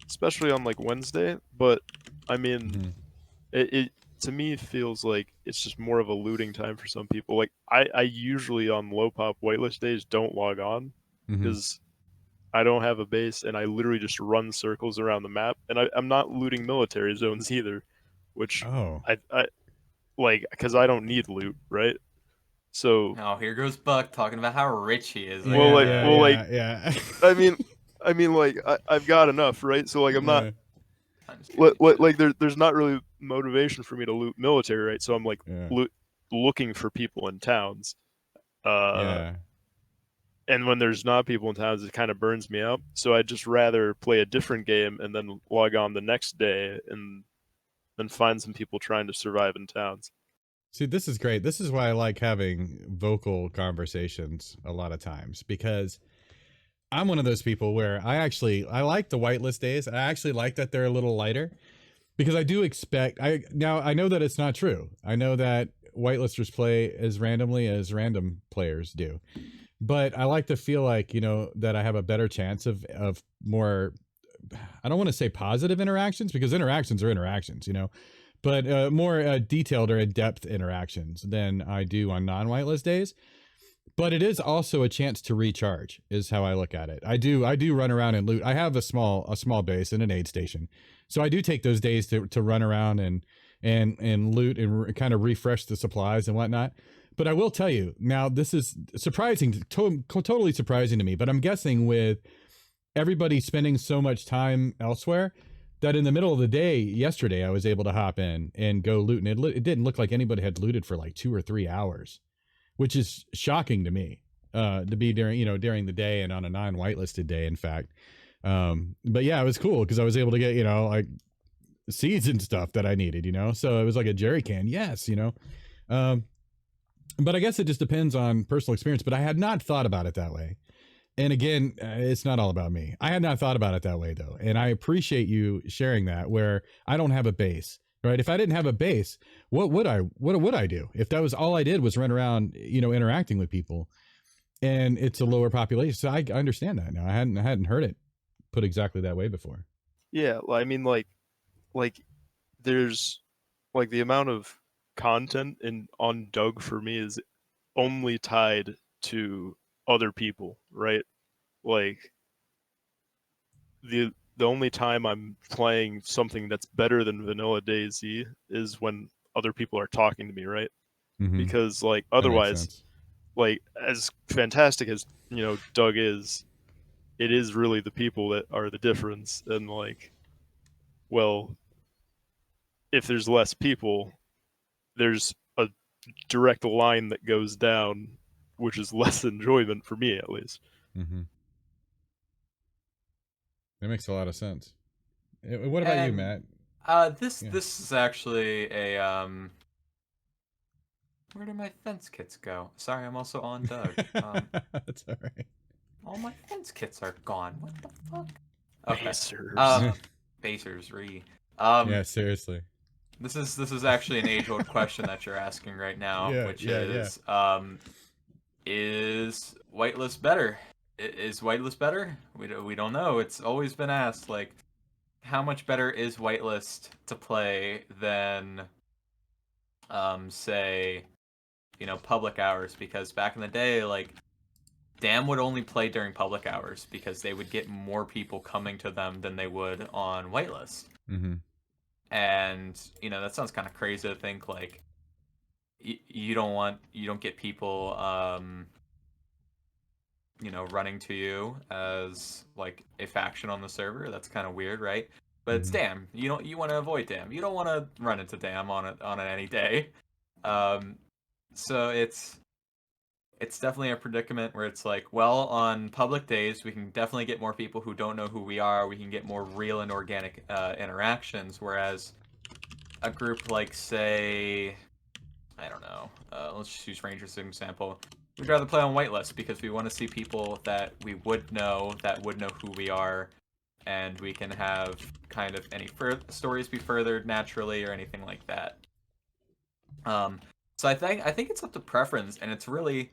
especially on like Wednesday. But I mean, to me feels like it's just more of a looting time for some people. Like I usually on low pop whitelist days don't log on Mm-hmm. because I don't have a base and I literally just run circles around the map, and I'm not looting military zones either, which Oh. I like because I don't need loot, right? So Oh, here goes Buck talking about how rich he is. Look well, at Yeah, like that. well, like yeah. I mean, like I've got enough, right? So like I'm not Yeah, Times 52. like there's not really motivation for me to loot military, right? So I'm like yeah, looking for people in towns. Uh, yeah. and when there's not people in towns, it kind of burns me out. So I'd just rather play a different game and then log on the next day and then find some people trying to survive in towns. See, this is great. This is why I like having vocal conversations a lot of times, because I'm one of those people where I like the whitelist days. I actually like that they're a little lighter, because I do expect I know that it's not true. I know that whitelisters play as randomly as random players do. But I like to feel like, that I have a better chance of more, I don't want to say positive interactions, because interactions are interactions, but more detailed or in-depth interactions than I do on non-whitelist days. But it is also a chance to recharge, is how I look at it. I do run around and loot. I have a small base and an aid station, so I do take those days to run around and loot and kind of refresh the supplies and whatnot. But I will tell you now, this is surprising, totally surprising to me. But I'm guessing with everybody spending so much time elsewhere, that in the middle of the day yesterday, I was able to hop in and go loot, and it didn't look like anybody had looted for like 2 or 3 hours, which is shocking to me, to be during the day and on a non-whitelisted day, in fact. But yeah, it was cool because I was able to get, like seeds and stuff that I needed, so it was like a jerry can. Yes. But I guess it just depends on personal experience, but I had not thought about it that way. And again, it's not all about me. I had not thought about it that way, though. And I appreciate you sharing that, where I don't have a base, right? If I didn't have a base, what would I do? If that was all I did was run around, interacting with people, and it's a lower population. So I understand that now. I hadn't heard it put exactly that way before. Yeah, I mean, like there's like the amount of content in on Doug for me is only tied to other people, right? Like the only time I'm playing something that's better than vanilla DayZ is when other people are talking to me, right? Mm-hmm. Because like That makes otherwise, sense. like as fantastic as Doug is, it is really the people that are the difference. And like, well, if there's less people, there's a direct line that goes down, which is less enjoyment for me at least. Mm-hmm. That makes a lot of sense. What about you, And Matt? this Yeah. this is actually a Where did my fence kits go? Sorry, I'm also on Doug. That's all right. All my fence kits are gone. What the fuck? Okay. Basers. Basers re. Yeah, seriously. This is actually an age-old question that you're asking right now, Yeah, which yeah. is whitelist better? Is whitelist better? We don't know. It's always been asked, like, how much better is whitelist to play than, say, public hours? Because back in the day, like, Dam would only play during public hours because they would get more people coming to them than they would on whitelist. Mm-hmm. And that sounds kind of crazy to think, like, you don't get people running to you as like a faction on the server. That's kind of weird, right? But it's Mm-hmm. Dam. You want to avoid Dam. You don't want to run into Dam on an any day. So it's definitely a predicament where it's like, well, on public days we can definitely get more people who don't know who we are. We can get more real and organic interactions, whereas a group like, say, I don't know, let's just use Rangers as an example. We'd rather play on whitelist because we want to see people that we would know, who we are, and we can have kind of any stories be furthered naturally or anything like that. So I think it's up to preference, and it's really,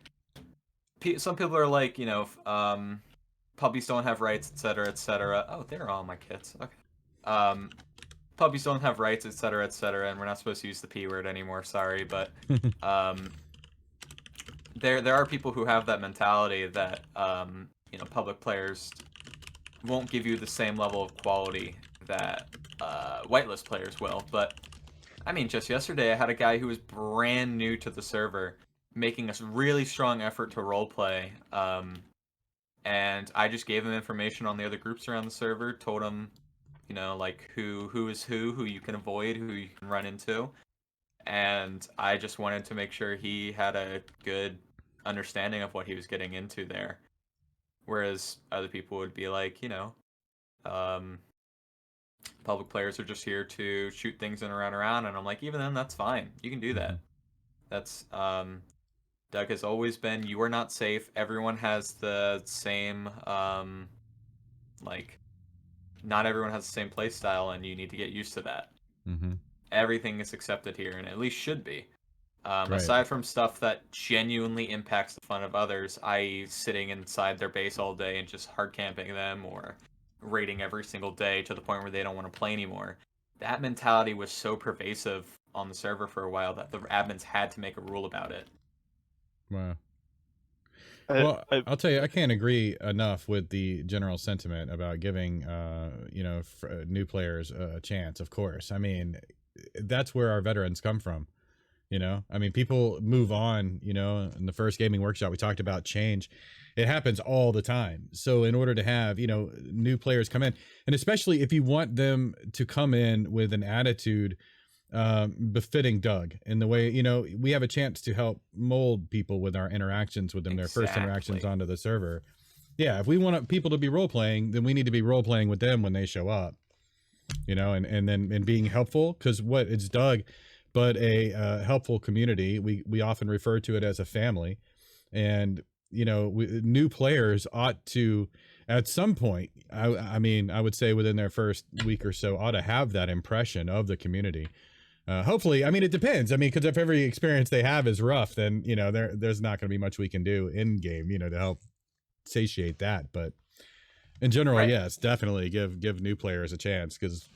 some people are like, puppies don't have rights, etc., etc. Oh, they're all my kits. Okay. puppies don't have rights, etc., etc., and we're not supposed to use the P word anymore. Sorry, but there are people who have that mentality that public players won't give you the same level of quality that whitelist players will. But I mean, just yesterday I had a guy who was brand new to the server making a really strong effort to roleplay, and I just gave him information on the other groups around the server, told him, like who is who you can avoid, who you can run into, and I just wanted to make sure he had a good understanding of what he was getting into there. Whereas other people would be like, um, public players are just here to shoot things in around, and I'm like, even then, that's fine. You can do that. That's Doug has always been. You are not safe. Everyone has the same like. Not everyone has the same play style, and you need to get used to that. Mm-hmm. Everything is accepted here, and at least should be. Right. Aside from stuff that genuinely impacts the fun of others, i.e. sitting inside their base all day and just hard camping them, or raiding every single day to the point where they don't want to play anymore. That mentality was so pervasive on the server for a while that the admins had to make a rule about it. Wow. Well, I'll tell you, I can't agree enough with the general sentiment about giving, new players a chance. Of course, I mean, that's where our veterans come from. I mean, people move on. In the first gaming workshop, we talked about change. It happens all the time. So in order to have, new players come in, and especially if you want them to come in with an attitude befitting Doug, in the way, we have a chance to help mold people with our interactions with them, Exactly. their first interactions onto the server. Yeah, if we want people to be role playing, then we need to be role playing with them when they show up, and being helpful, because it's Doug, but a helpful community. We often refer to it as a family, and new players ought to, at some point, I mean, I would say within their first week or so, ought to have that impression of the community. Hopefully, I mean, it depends. I mean, because if every experience they have is rough, then there's not going to be much we can do in game, to help satiate that. But in general, right. Yes, definitely give new players a chance, because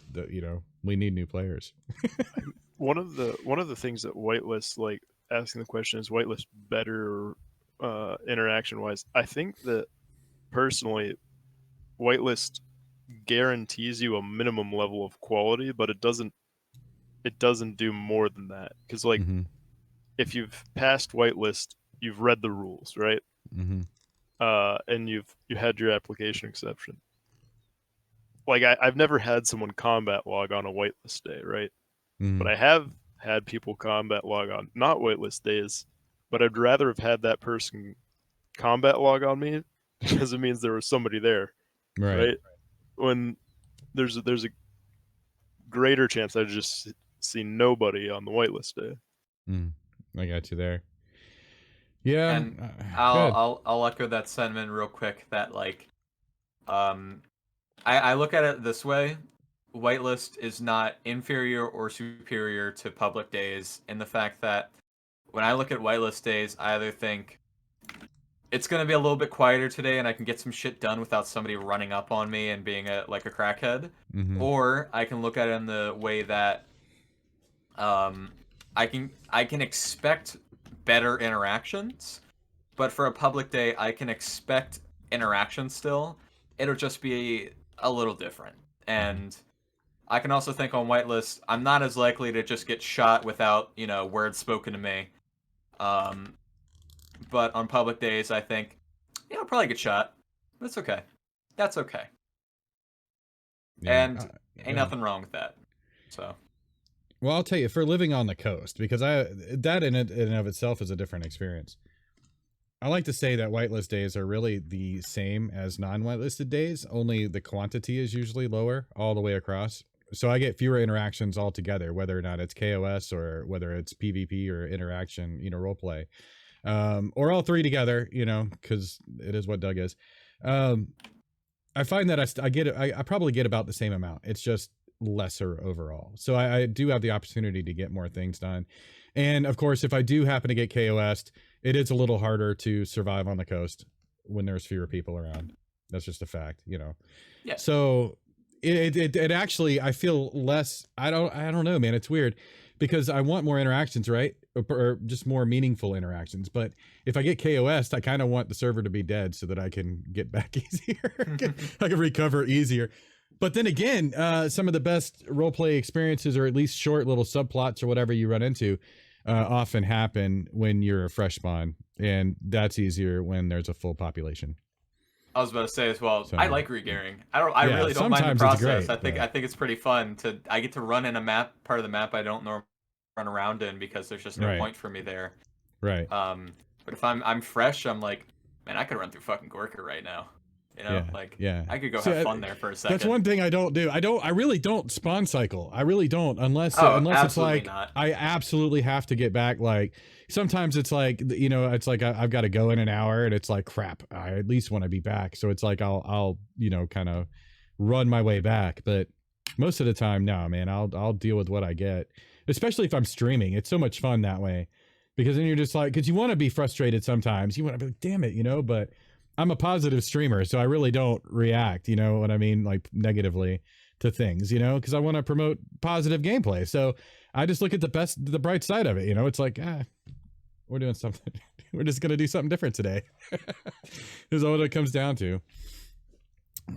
we need new players. One of the things that whitelist, like, asking the question, is whitelist better interaction wise? I think that personally, whitelist guarantees you a minimum level of quality, but it doesn't do more than that. Because if you've passed whitelist, you've read the rules, right? And you had your application exception. Like, I've never had someone combat log on a whitelist day, right? But I have had people combat log on not whitelist days, but I'd rather have had that person combat log on me, because it means there was somebody there, right? When there's a greater chance I'd just see nobody on the whitelist day. I got you there. Yeah, and I'll echo that sentiment real quick. That I look at it this way: whitelist is not inferior or superior to public days, in the fact that when I look at whitelist days, I either think it's going to be a little bit quieter today and I can get some shit done without somebody running up on me and being like a crackhead, or I can look at it in the way that I can expect better interactions, but for a public day I can expect interaction still. It'll just be a little different. And I can also think on whitelist, I'm not as likely to just get shot without, words spoken to me. But on public days, I think, I'll probably get shot. But it's okay. That's okay. Yeah, and ain't nothing wrong with that. So. Well, I'll tell you, for living on the coast, because that in and of itself is a different experience. I like to say that whitelist days are really the same as non-whitelisted days, only the quantity is usually lower all the way across. So I get fewer interactions altogether, whether or not it's KOS or whether it's PvP or interaction, role play, or all three together, because it is what Doug is. I find that I probably get about the same amount. It's just lesser overall. So I do have the opportunity to get more things done. And of course, if I do happen to get KOS'd, it is a little harder to survive on the coast when there's fewer people around. That's just a fact, Yeah. So, it actually, I feel less. I don't know, man. It's weird because I want more interactions, right? Or just more meaningful interactions. But if I get KOS'd, I kind of want the server to be dead so that I can get back easier. I can recover easier. But then again, some of the best roleplay experiences, or at least short little subplots or whatever you run into, often happen when you're a fresh spawn, and that's easier when there's a full population. I was about to say as well. So, I like regearing. I yeah, really don't mind the sometimes it's process. great, I think it's pretty fun to. I get to run in a map, part of the map I don't normally run around in because there's just no Right. point for me there. Right. But if I'm fresh, I'm like, man, I could run through fucking Gorka right now. You know, I could go have fun there for a second. That's one thing I don't do. I really don't spawn cycle. I really don't, unless it's like not. I absolutely have to get back. Like sometimes it's like, you know, it's like I've got to go in an hour, and it's like crap. I at least want to be back. So it's like I'll you know, kind of run my way back. But most of the time, no, man, I'll deal with what I get. Especially if I'm streaming, it's so much fun that way, because then you're just like, because you want to be frustrated sometimes. You want to be like, damn it, you know, but I'm a positive streamer, so I really don't react, you know what I mean, like negatively to things, you know, because I want to promote positive gameplay. So I just look at the bright side of it, you know. It's like, we're doing something. We're just gonna do something different today. Is what it comes down to.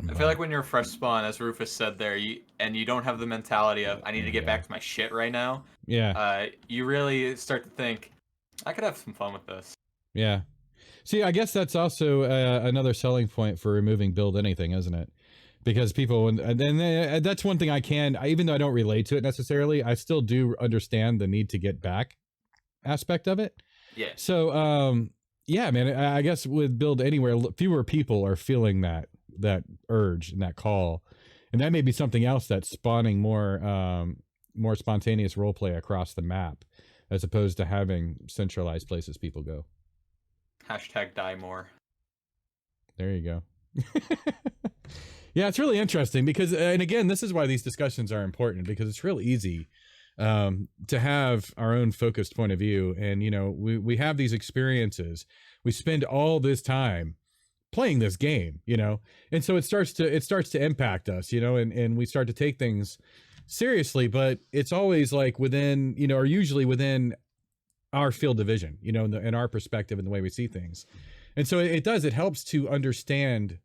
I feel like when you're a fresh spawn, as Rufus said there, you don't have the mentality of I need to get back to my shit right now. Yeah. You really start to think I could have some fun with this. Yeah. See, I guess that's also another selling point for removing build anything, isn't it? Because people, and that's one thing even though I don't relate to it necessarily, I still do understand the need to get back aspect of it. Yeah. So, yeah, man, I guess with build anywhere, fewer people are feeling that urge and that call, and that may be something else that's spawning more spontaneous role play across the map, as opposed to having centralized places people go. Hashtag die more. There you go. Yeah, it's really interesting because, and again, this is why these discussions are important, because it's real easy to have our own focused point of view. And, you know, we have these experiences. We spend all this time playing this game, you know, and so it starts to impact us, you know, and we start to take things seriously, but it's always like within, you know, or usually within our field of vision, you know, in our perspective and the way we see things. And so it helps to understand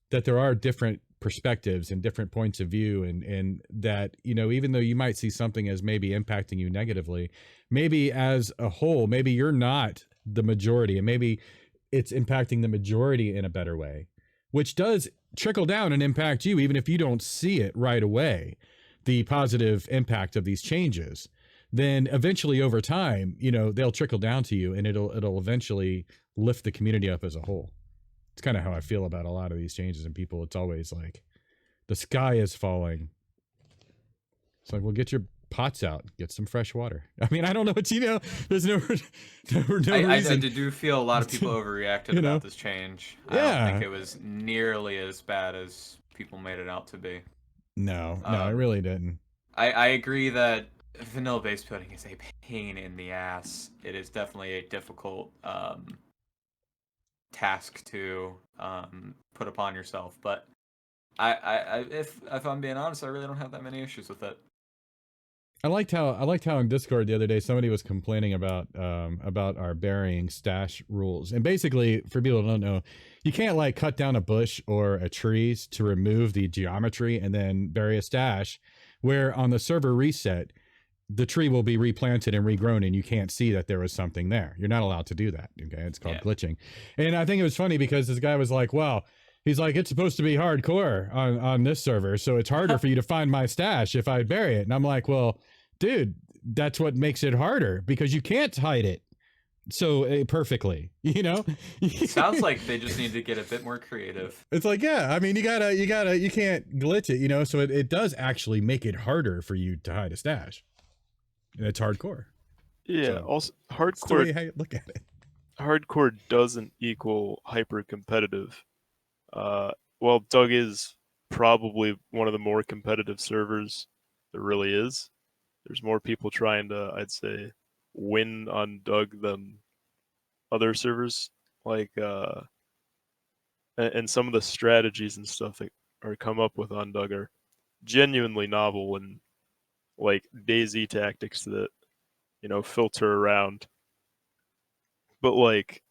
that there are different perspectives and different points of view, and that, you know, even though you might see something as maybe impacting you negatively, maybe as a whole, maybe you're not the majority, and maybe it's impacting the majority in a better way, which does trickle down and impact you, even if you don't see it right away, the positive impact of these changes. Then eventually over time, you know, they'll trickle down to you, and it'll eventually lift the community up as a whole. It's kind of how I feel about a lot of these changes, and people, it's always like the sky is falling. It's like, well, get your pots out, get some fresh water. I mean, I don't know what, you know, there's no reason. I do feel a lot of people overreacted about this change. Yeah. I don't think it was nearly as bad as people made it out to be. No, I really didn't. I agree that vanilla base building is a pain in the ass. It is definitely a difficult task to put upon yourself, but if I'm being honest, I really don't have that many issues with it. I liked how in Discord the other day somebody was complaining about our burying stash rules, and basically, for people who don't know, you can't like cut down a bush or a tree to remove the geometry and then bury a stash, where on the server reset the tree will be replanted and regrown, and you can't see that there was something there. You're not allowed to do that. Okay, it's called glitching. And I think it was funny because this guy was like, well, he's like, it's supposed to be hardcore on this server, so it's harder for you to find my stash if I bury it. And I'm like, well, dude, that's what makes it harder, because you can't hide it so perfectly, you know. It sounds like they just need to get a bit more creative. It's like, yeah, I mean, you can't glitch it, you know. So it does actually make it harder for you to hide a stash. And it's hardcore. Yeah, so, also hardcore. That's the way I look at it. Hardcore doesn't equal hyper competitive. Well, Doug is probably one of the more competitive servers there really is. There's more people trying to, I'd say, win on Doug than other servers. Like, and some of the strategies and stuff that are come up with on Doug are genuinely novel and like DayZ tactics that filter around. But like,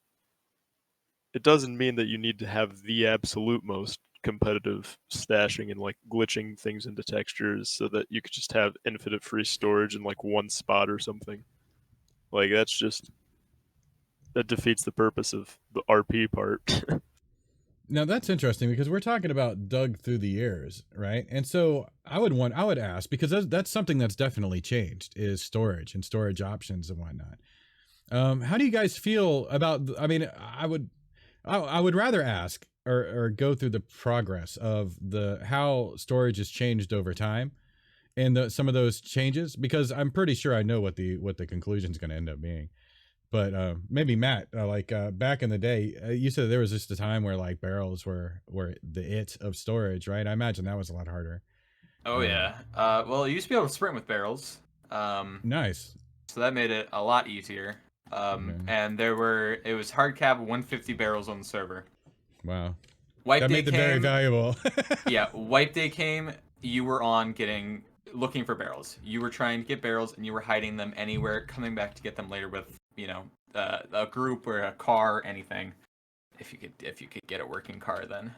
it doesn't mean that you need to have the absolute most competitive stashing and like glitching things into textures so that you could just have infinite free storage in like one spot or something. Like that defeats the purpose of the RP part. Now that's interesting because we're talking about dug through the years, right? And so I would ask, because that's something that's definitely changed, is storage and storage options and whatnot. How do you guys feel about? I mean, I would rather ask or go through the progress of the how storage has changed over time and some of those changes, because I'm pretty sure I know what the conclusion is going to end up being. But maybe Matt, back in the day, you said there was just a time where like barrels were the it of storage, right? I imagine that was a lot harder. Oh yeah. Well, you used to be able to sprint with barrels. Nice. So that made it a lot easier. Okay. And it was hard cap 150 barrels on the server. Wow. Wipe That day made them very came. valuable. Yeah, wipe day came. You were on looking for barrels. You were trying to get barrels, and you were hiding them anywhere, coming back to get them later with a group or a car, anything. If you could get a working car, then.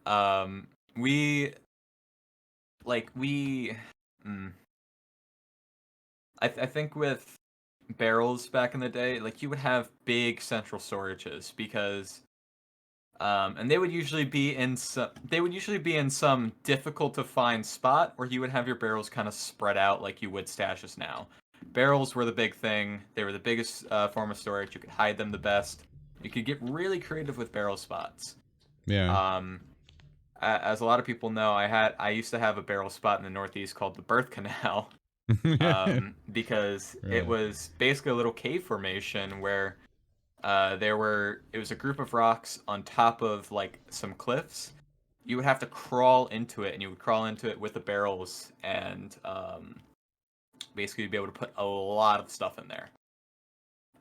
Um, we we. Mm, I think with barrels back in the day, like you would have big central storages because and they would usually be in some difficult to find spot where you would have your barrels kind of spread out like you would stashes now. Barrels were the big thing. They were the biggest form of storage. You could hide them the best. You could get really creative with barrel spots. Yeah. As a lot of people know, I used to have a barrel spot in the Northeast called the Birth Canal, because it Really? was basically a little cave formation where it was a group of rocks on top of like some cliffs. You would have to crawl into it, and you would crawl into it with the barrels, and basically you'd be able to put a lot of stuff in there.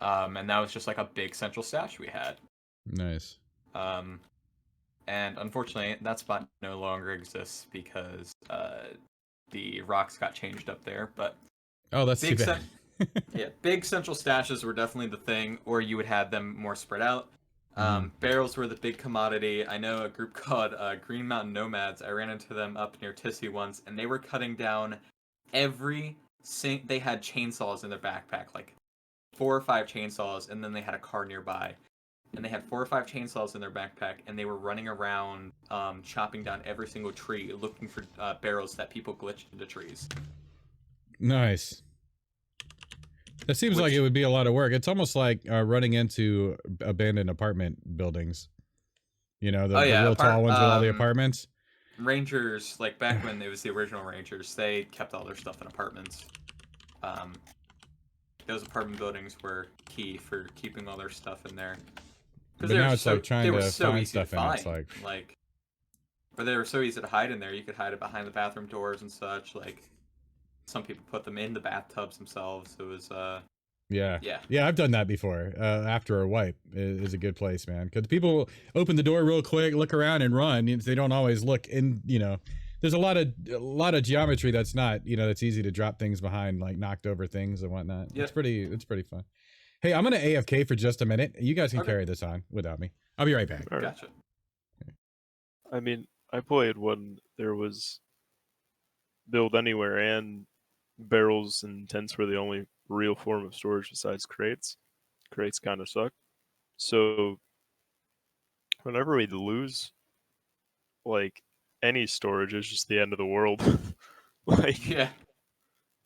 And that was just like a big central stash we had. Nice. And unfortunately, that spot no longer exists because the rocks got changed up there. But Oh, that's too big bad. yeah, big central stashes were definitely the thing, or you would have them more spread out. Mhm. Barrels were the big commodity. I know a group called Green Mountain Nomads. I ran into them up near Tissy once, and they were cutting down they had chainsaws in their backpack, like 4 or 5 chainsaws, and then they had a car nearby. And they had 4 or 5 chainsaws in their backpack, and they were running around chopping down every single tree, looking for barrels that people glitched into trees. Nice. That seems like it would be a lot of work. It's almost like running into abandoned apartment buildings. You know, the real tall ones with all the apartments. Rangers, like back when it was the original Rangers, they kept all their stuff in apartments. Those apartment buildings were key for keeping all their stuff in there. But now it's like trying to find stuff, and it's like, but they were so easy to hide in there. You could hide it behind the bathroom doors and such. Like, some people put them in the bathtubs themselves. It was yeah. I've done that before. After a wipe is a good place, man, because people open the door real quick, look around, and run. They don't always look in. There's a lot of geometry that's not that's easy to drop things behind, like knocked over things and whatnot. Yeah. It's pretty fun. Hey, I'm gonna AFK for just a minute. You guys can carry this on without me. I'll be right back. All right. Gotcha. I mean, I played when there was build anywhere and barrels and tents were the only real form of storage besides crates. Crates kind of suck. So whenever we lose like any storage, it's just the end of the world. Like, yeah.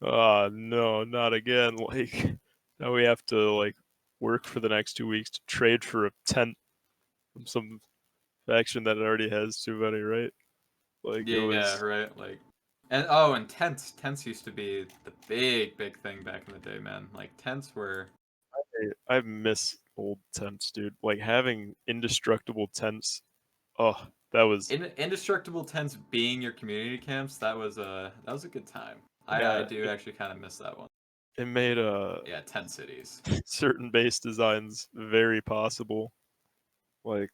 No, not again. Like, now we have to like work for the next 2 weeks to trade for a tent from some faction that already has too many, right? Like, yeah, right. Like, and tents used to be the big thing back in the day, man. Like, tents were. I miss old tents, dude. Like having indestructible tents. Oh, that was Indestructible tents being your community camps. That was a good time. yeah, I do actually kind of miss that one. It made tent cities. certain base designs very possible. Like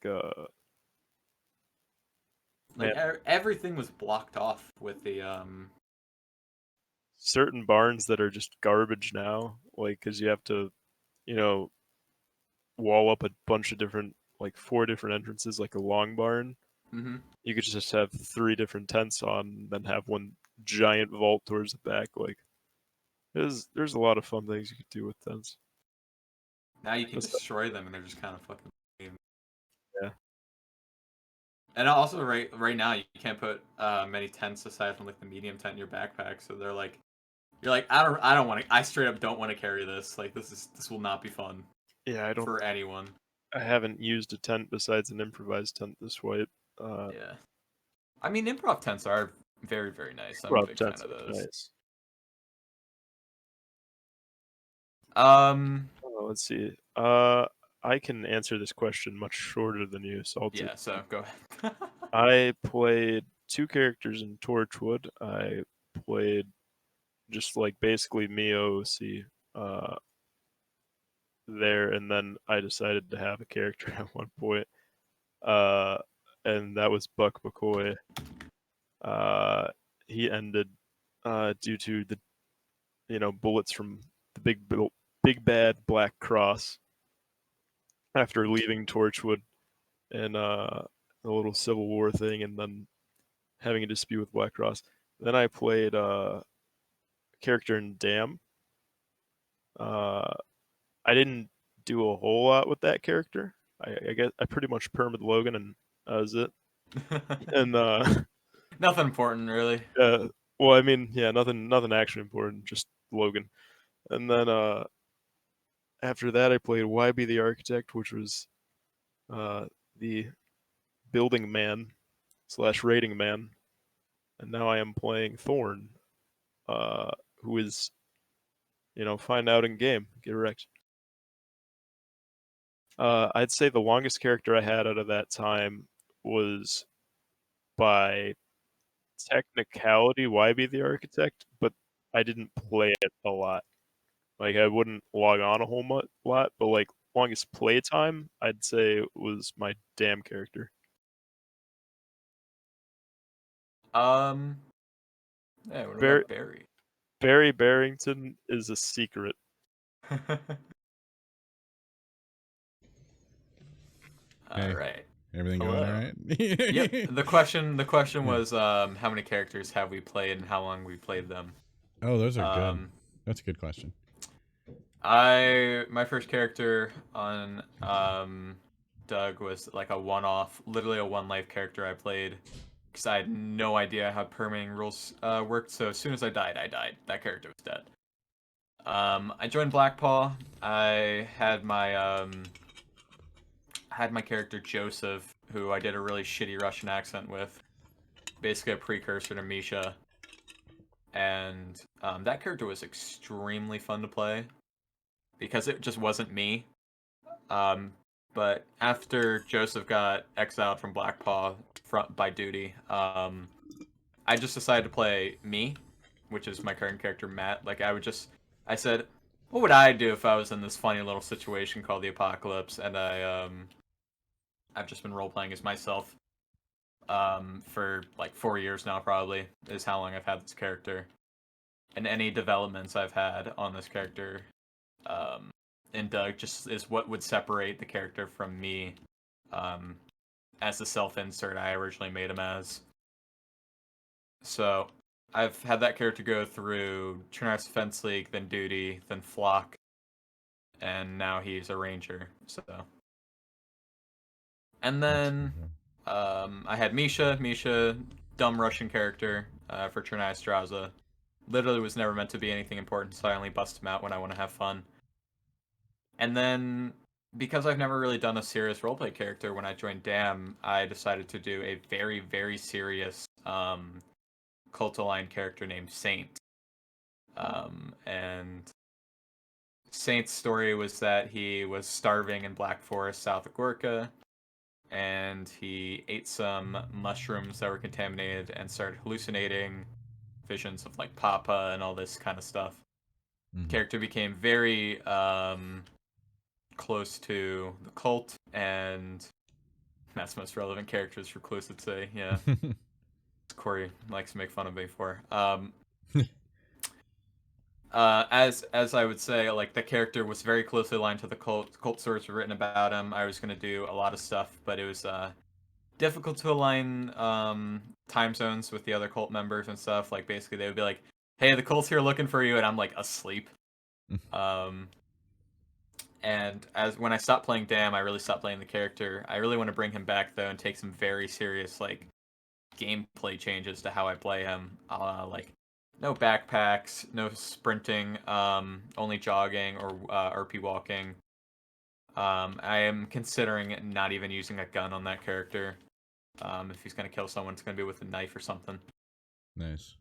Like man, everything was blocked off with the certain barns that are just garbage now, like because you have to, you know, wall up a bunch of different, like 4 different entrances, like a long barn. mhm. You could just have 3 different tents on, then have one giant vault towards the back. Like there's a lot of fun things you could do with tents. Now you can Besi- destroy them and they're just kind of fucking lame. Yeah, And also right now you can't put many tents aside from like the medium tent in your backpack, so they're like you're like I don't want to I straight up don't want to carry this. Like this will not be fun yeah. for anyone. I haven't used a tent besides an improvised tent this way. Uh, Yeah. I mean improv tents are very very nice. I'm a Rob big fan tents of are those. nice. Um Oh, let's see. I can answer this question much shorter than you, so I'll take. yeah, so go ahead. I played 2 characters in Torchwood. I played just like basically me OC there, and then I decided to have a character at one point, uh, and that was Buck McCoy. Uh, he ended due to the bullets from the big bad Black Cross after leaving Torchwood and a little Civil War thing, and then having a dispute with Black Cross. Then I played a character in Damn. Uh, I didn't do a whole lot with that character. I guess I pretty much permed Logan, and that was it. And Nothing important really. well, I mean, yeah, nothing actually important, just Logan. And then after that, I played YB the Architect, which was uh, the building man slash rating man, and now I am playing Thorn, uh, who is find out in game, get wrecked. I'd say the longest character I had out of that time was by technicality YB the Architect, but I didn't play it a lot. Like I wouldn't log on a whole lot, but like longest play time, I'd say was my damn character. Um yeah, what Barry, about Barry? Barry Barrington is a secret. Hey, All right. everything going all Hello. right? Yep. The question Yeah. was how many characters have we played and how long we played them. Oh, those are good. Um, That's a good question. my first character on Doug was like a one-off, literally a one-life character I played because I had no idea how permitting rules worked. So as soon as I died, I died. That character was dead. I joined Blackpaw. I had my character Joseph, who I did a really shitty Russian accent with, basically a precursor to Misha. And that character was extremely fun to play because it just wasn't me. Um, but after Joseph got exiled from Blackpaw by duty, I just decided to play me, which is my current character Matt. I said, what would I do if I was in this funny little situation called the Apocalypse? And I've just been role playing as myself for like 4 years now, probably is how long I've had this character. And any developments I've had on this character um, in Doug just is what would separate the character from me um, as the self-insert I originally made him as. So I've had that character go through Trinars Defense League, then Duty, then Flock, and now he's a Ranger. So, and then I had Misha. Misha, dumb Russian character for Trinai Straza. Literally was never meant to be anything important, so I only bust him out when I want to have fun. And then, because I've never really done a serious roleplay character, when I joined DAM, I decided to do a very, very serious cult-aligned character named Saint. And Saint's story was that he was starving in Black Forest, south of Gorka, and he ate some mushrooms that were contaminated and started hallucinating visions of like Papa and all this kind of stuff. Character became very close to the cult, and That's the most relevant characters for Close to say. Yeah, Corey likes to make fun of me for. As I would say, like the character was very closely aligned to the cult. Cult stories were written about him. I was gonna do a lot of stuff, but it was difficult to align time zones with the other cult members and stuff. Like basically, they would be like, "Hey, the cult's here looking for you," and I'm like asleep. And as when I stopped playing Dam, I really stopped playing the character. I really want to bring him back though and take some very serious like gameplay changes to how I play him. Like no backpacks, no sprinting, only jogging or RP walking. I am considering not even using a gun on that character. If he's gonna kill someone, it's gonna be with a knife or something. Nice.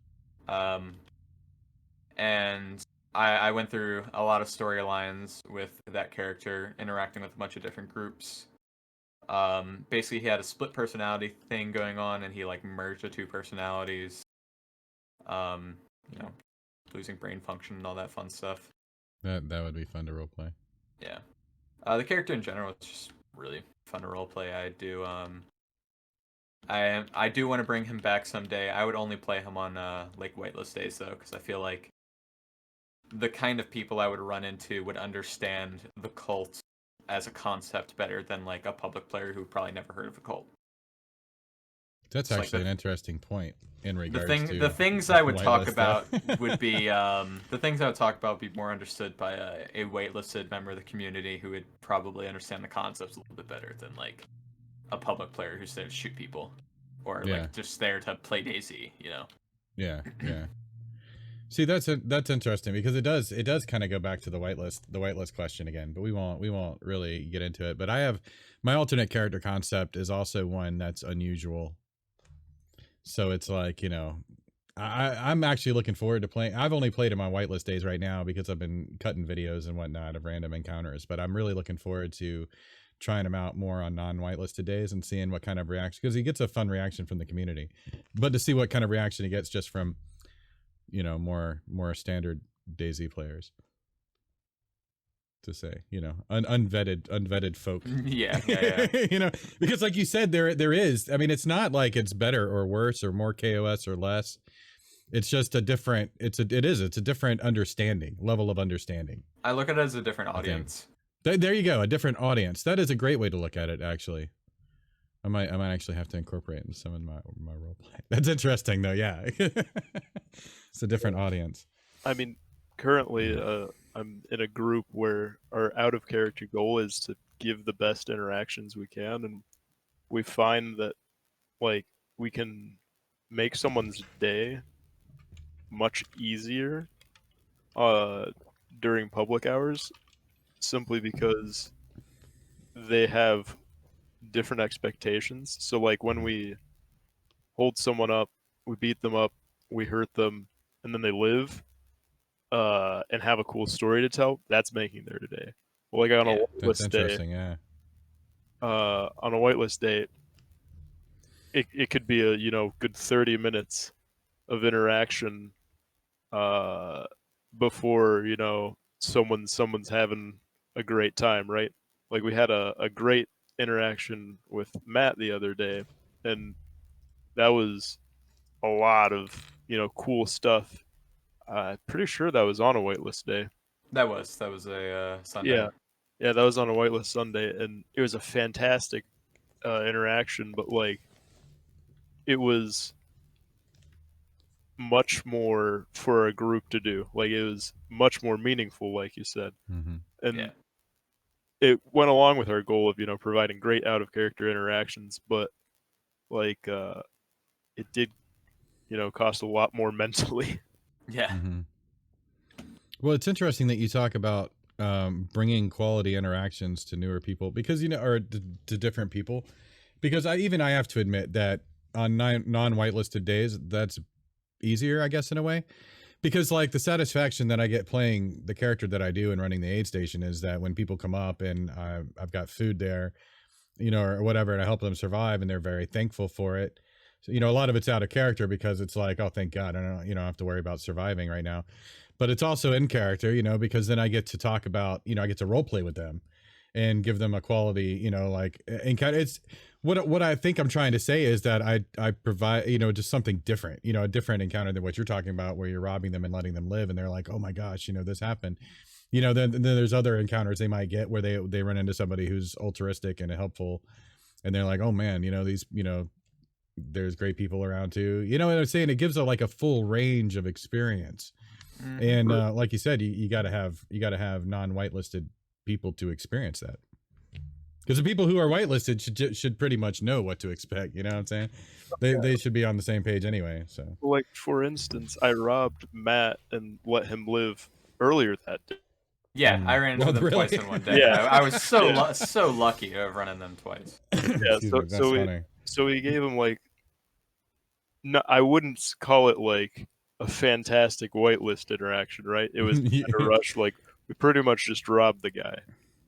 And I went through a lot of storylines with that character, interacting with a bunch of different groups. Basically, he had a split personality thing going on, and he like merged the two personalities. You know, losing brain function and all that fun stuff. That would be fun to roleplay. Yeah. The character in general is just really fun to roleplay. I do want to bring him back someday. I would only play him on like whitelist days though, because I feel like the kind of people I would run into would understand the cult as a concept better than like a public player who probably never heard of a cult. That's It's actually like an interesting point in regards to the things I would talk whitelist about stuff. would be the things I would talk about would be more understood by a waitlisted member of the community who would probably understand the concepts a little bit better than like a public player who's there to shoot people or like just there to play DayZ, you know. Yeah. See, that's interesting because it does kind of go back to the whitelist question again, but we won't really get into it. But I have my alternate character concept is also one that's unusual. So it's like, you know, I'm actually looking forward to playing. I've only played in my whitelist days right now because I've been cutting videos and whatnot of random encounters, but I'm really looking forward to trying him out more on non-whitelisted days and seeing what kind of reaction, because he gets a fun reaction from the community, but to see what kind of reaction he gets just from, you know, more standard DayZ players, to say, you know, unvetted folk. Yeah. You know, because like you said, there is, I mean, it's not like it's better or worse or more KOS or less. It's just a different, it's a different level of understanding. I look at it as a different audience. There you go, a different audience. That is a great way to look at it, actually. I might actually have to incorporate it in some of my roleplay. That's interesting though, yeah. It's a different audience. I mean, currently, I'm in a group where our out of character goal is to give the best interactions we can, and we find that like we can make someone's day much easier during public hours simply because they have different expectations. So like when we hold someone up, we beat them up, we hurt them, and then they live and have a cool story to tell, that's making their day. Well, like on a whitelist day, yeah. On a whitelist day, it could be a, you know, good 30 minutes of interaction before, you know, someone's having a great time, right? Like we had a great interaction with Matt the other day, and that was a lot of, you know, cool stuff. Pretty sure that was on a whitelist day. That was a Sunday. Yeah, that was on a whitelist Sunday, and it was a fantastic interaction. But like, it was much more for a group to do. Like, it was much more meaningful, like you said, and it went along with our goal of, you know, providing great out of character interactions. But like, it did, you know, cost a lot more mentally. Yeah. Well, it's interesting that you talk about bringing quality interactions to newer people, because, you know, or to different people, because I have to admit that on non-whitelisted days, that's easier, I guess, in a way, because like the satisfaction that I get playing the character that I do and running the aid station is that when people come up and I've got food there, you know, or whatever, and I help them survive and they're very thankful for it. So, you know, a lot of it's out of character because it's like, oh, thank God, I don't, you know, have to worry about surviving right now. But it's also in character, you know, because then I get to talk about, you know, I get to role play with them and give them a quality, like encounter. It's what I think I'm trying to say is that I provide, just something different, a different encounter than what you're talking about, where you're robbing them and letting them live, and they're like, oh my gosh, this happened. Then there's other encounters they might get where they run into somebody who's altruistic and helpful, and they're like, oh man, these, there's great people around too. You know what I'm saying? It gives like a full range of experience. And like you said, you gotta have non-whitelisted people to experience that. Because the people who are whitelisted should pretty much know what to expect. You know what I'm saying? They should be on the same page anyway. So, like for instance, I robbed Matt and let him live earlier that day. Yeah, I ran into them really? twice in one day. Yeah. I was so lucky to have run into them twice. Yeah, Excuse me, that's funny. so we gave him like, no, I wouldn't call it like a fantastic whitelist interaction, right? It was kind of rushed. Like we pretty much just robbed the guy,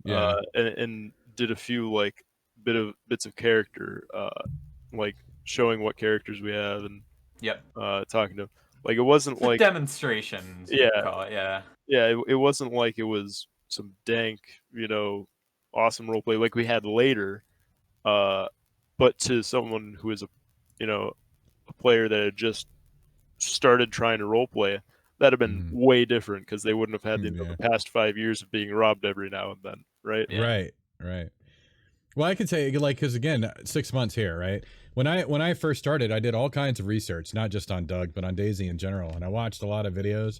Yeah. and did a few like bits of character, like showing what characters we have and Yep. talking to him. Like it wasn't like demonstrations. Yeah. You call it. Yeah. Yeah, it wasn't like it was some dank, awesome roleplay like we had later. But to someone who is a player that had just started trying to roleplay, that'd have been way different because they wouldn't have had the past 5 years of being robbed every now and then, right? Yeah. Right. Well, I can say, like, because again, 6 months here, right? When I first started, I did all kinds of research, not just on Doug, but on DayZ in general, and I watched a lot of videos.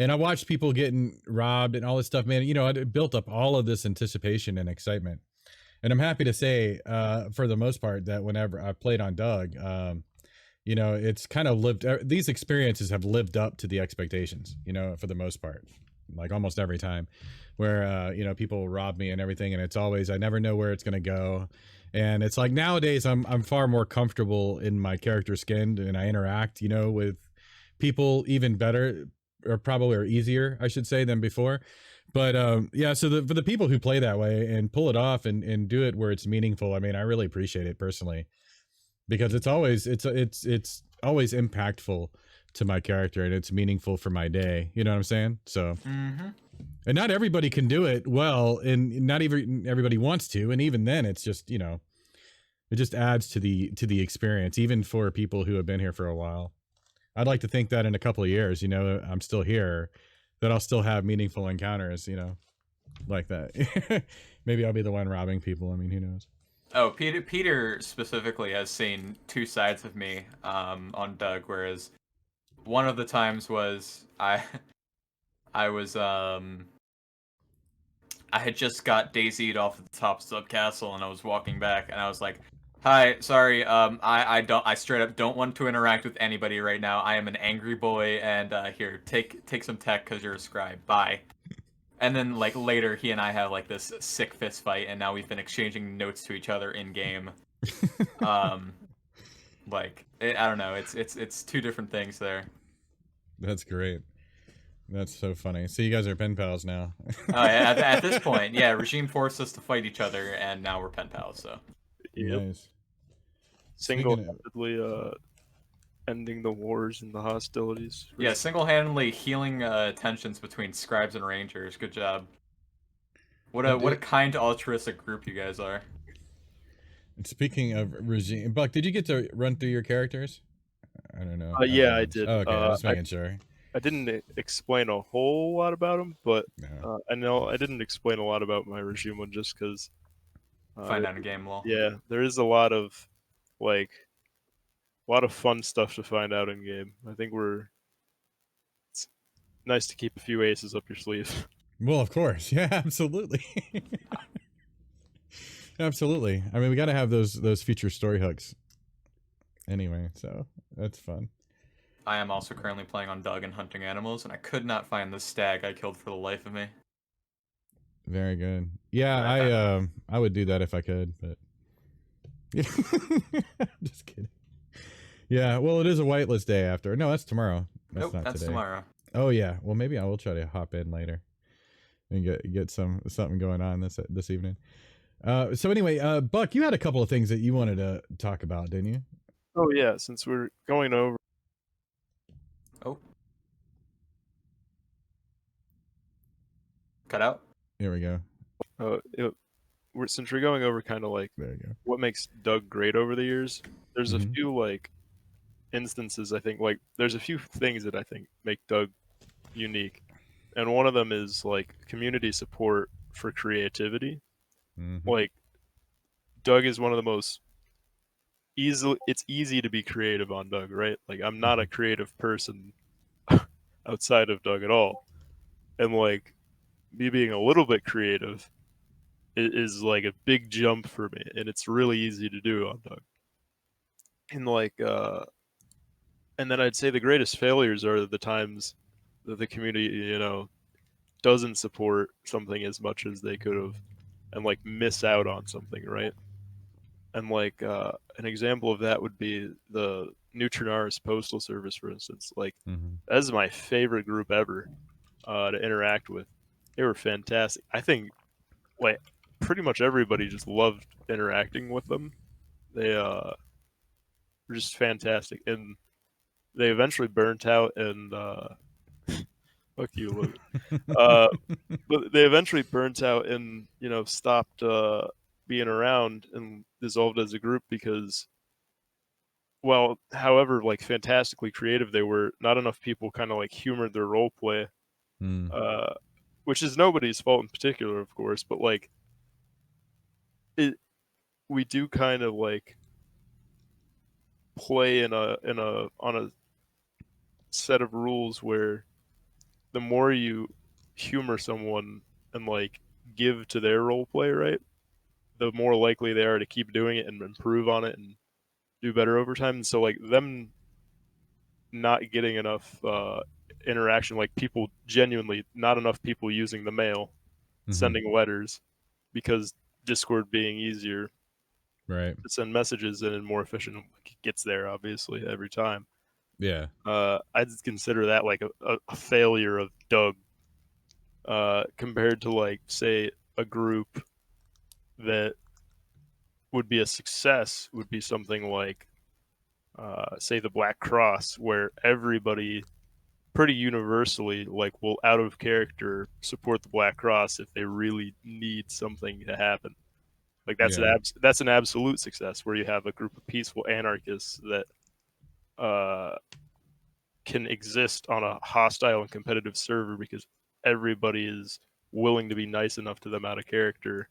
And I watched people getting robbed and all this stuff, man. It built up all of this anticipation and excitement. And I'm happy to say, for the most part, that whenever I played on Doug, it's kind of these experiences have lived up to the expectations, for the most part, like almost every time where, people rob me and everything. And it's always, I never know where it's going to go. And it's like nowadays I'm far more comfortable in my character skin and I interact, with people even better, or easier, I should say, than before. But so for the people who play that way and pull it off and do it where it's meaningful, I mean, I really appreciate it personally, because it's always always impactful to my character and it's meaningful for my day. You know what I'm saying? So, and not everybody can do it well, and not even everybody wants to, and even then, it's just it just adds to the experience, even for people who have been here for a while. I'd like to think that in a couple of years, I'm still here, that I'll still have meaningful encounters, like that. Maybe I'll be the one robbing people. I mean, who knows? Oh, Peter specifically has seen two sides of me on Doug, whereas one of the times was I had just got DayZ'd off at the top of Subcastle and I was walking back and I was like, hi, sorry, I straight up don't want to interact with anybody right now. I am an angry boy, and here, take some tech because you're a scribe. Bye. And then like later, he and I have like this sick fist fight, and now we've been exchanging notes to each other in game. I don't know. It's two different things there. That's great. That's so funny. So you guys are pen pals now. Oh yeah, at this point, yeah, Regime forced us to fight each other, and now we're pen pals. So. Yep. Nice. Single-handedly ending the wars and the hostilities. Yeah, single-handedly healing tensions between scribes and rangers. Good job. What a kind, altruistic group you guys are. And speaking of regime, Buck, did you get to run through your characters? I don't know. Yeah, I did. Oh, okay, just making sure. I didn't explain a whole lot about them, but I know I didn't explain a lot about my regime one just because. Find out in game lol. Yeah, there is a lot of fun stuff to find out in game. I think it's nice to keep a few aces up your sleeve. Well, of course. Yeah, absolutely. Absolutely. I mean, we got to have those future story hooks. Anyway, so that's fun. I am also currently playing on Doug and hunting animals, and I could not find the stag I killed for the life of me. Very good. Yeah, I would do that if I could, but just kidding. Yeah, well, it is a whitelist day after. No, that's tomorrow. That's today. Tomorrow. Oh yeah. Well, maybe I will try to hop in later and get something going on this evening. So anyway, Buck, you had a couple of things that you wanted to talk about, didn't you? Oh yeah, since we're going over. Oh. Cut out. Here we go. since we're going over kind of like There you go. what makes Doug great over the years, there's a Mhm. few like instances. I think like there's a few things that I think make Doug unique, and one of them is like community support for creativity. Mhm. Like Doug is one of the most it's easy to be creative on Doug, right? Like I'm not a creative person outside of Doug at all. And like me being a little bit creative is like a big jump for me, and it's really easy to do on Doug. And like and then I'd say the greatest failures are the times that the community, doesn't support something as much as they could have and like miss out on something, right? And like an example of that would be the Neutrinaris Postal Service, for instance. Like Mhm. that is my favorite group ever to interact with. They were fantastic. I think like pretty much everybody just loved interacting with them. They were just fantastic, and they eventually burnt out and fuck you, Logan. But they eventually burnt out and stopped being around and dissolved as a group because, well, however like fantastically creative they were, not enough people kind of like humored their role play, Mm. uh, which is nobody's fault in particular, of course, but like it, we do kind of like play in a on a set of rules where the more you humor someone and like give to their role play, right, the more likely they are to keep doing it and improve on it and do better over time. And so like them not getting enough interaction, like people genuinely not enough people using the mail, Mhm. sending letters, because Discord being easier Right. to send messages and more efficient, like, it gets there obviously every time. Yeah. I'd consider that like a failure of Doug compared to like say a group that would be a success would be something like say the Black Cross, where everybody pretty universally like will out of character support the Black Cross if they really need something to happen. Like Yeah. that's an absolute success where you have a group of peaceful anarchists that uh, can exist on a hostile and competitive server because everybody is willing to be nice enough to them out of character.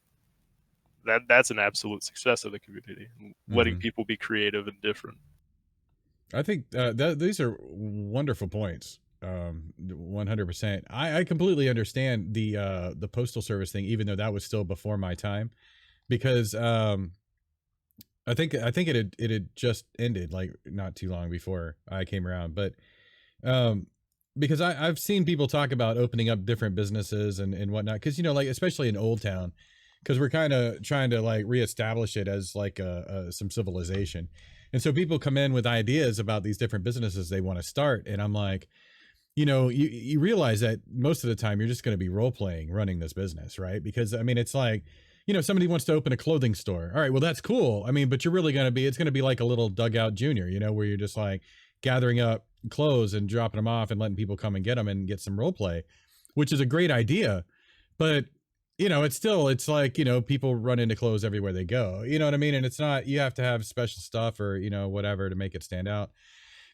That's an absolute success of the community. Letting Mhm. people be creative and different. I think these are wonderful points. 100%. I completely understand the postal service thing, even though that was still before my time, because I think it had just ended like not too long before I came around, but um because I've seen people talk about opening up different businesses and whatnot, because like especially in Old Town, because we're kind of trying to like reestablish it as like some civilization, and so people come in with ideas about these different businesses they want to start, and I'm like, you realize that most of the time you're just going to be role playing running this business, right? Because I mean, it's like, somebody wants to open a clothing store. All right, well, that's cool. I mean, but you're really it's going to be like a little dugout junior, where you're just like gathering up clothes and dropping them off and letting people come and get them and get some role play, which is a great idea. But, it's like, people run into clothes everywhere they go. You know what I mean? And it's not, you have to have special stuff or, whatever to make it stand out.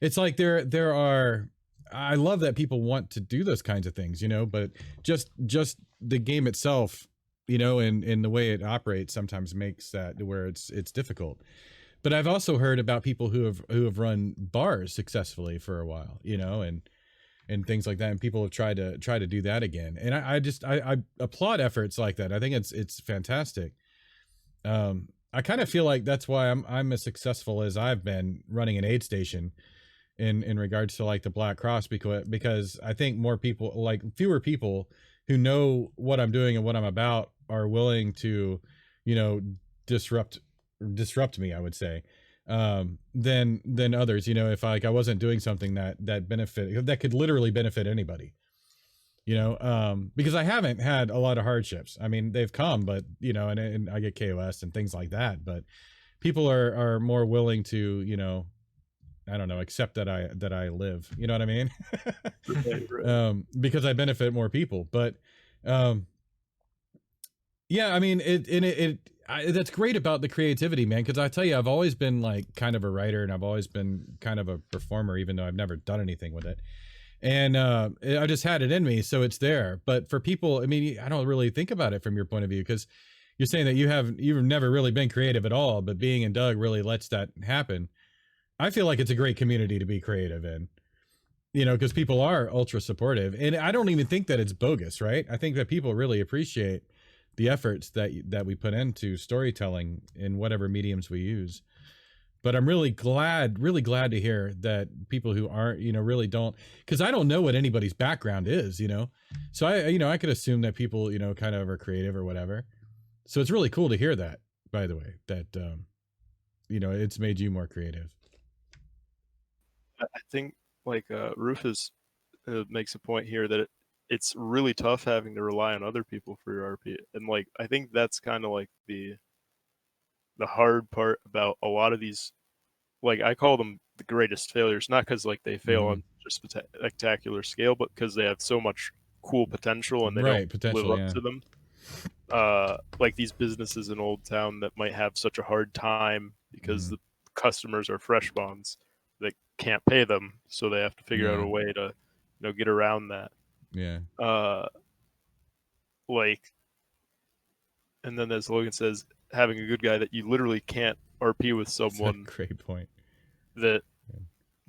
It's like there are, I love that people want to do those kinds of things, but just the game itself, and the way it operates sometimes makes that to where it's difficult. But I've also heard about people who have run bars successfully for a while, and things like that, and people have tried to do that again. And I applaud efforts like that. I think it's fantastic. I kind of feel like that's why I'm as successful as I've been running an aid station in regards to like the Black Cross, because I think more people, like fewer people who know what I'm doing and what I'm about, are willing to, you know, disrupt me, I would say, than others. If like I wasn't doing something that could literally benefit anybody, because I haven't had a lot of hardships. I mean, they've come, but and I get KOS and things like that, but people are more willing to, I don't know, accept that I live. You know what I mean? Right, right. Because I benefit more people. But um, Yeah, I mean, that's great about the creativity, man. Because I tell you, I've always been like kind of a writer, and I've always been kind of a performer, even though I've never done anything with it. And I just had it in me, so it's there. But for people, I mean, I don't really think about it from your point of view, because you're saying that you've never really been creative at all, but being in Doug really lets that happen. I feel like it's a great community to be creative in, because people are ultra supportive, and I don't even think that it's bogus, right? I think that people really appreciate the efforts that we put into storytelling in whatever mediums we use. But I'm really glad to hear that people who aren't, really don't, because I don't know what anybody's background is, so I could assume that people, kind of are creative or whatever. So it's really cool to hear that, by the way, that it's made you more creative. I think like Rufus makes a point here that it's really tough having to rely on other people for your RP, and like I think that's kind of like the hard part about a lot of these. Like I call them the greatest failures, not because like they fail on just spectacular scale, but because they have so much cool potential and they don't live up to them. Like these businesses in Old Town that might have such a hard time because the customers are fresh bonds that can't pay them, so they have to figure out a way to, get around that. Yeah. Like, and then as Logan says, having a good guy that you literally can't RP with someone. Great point. That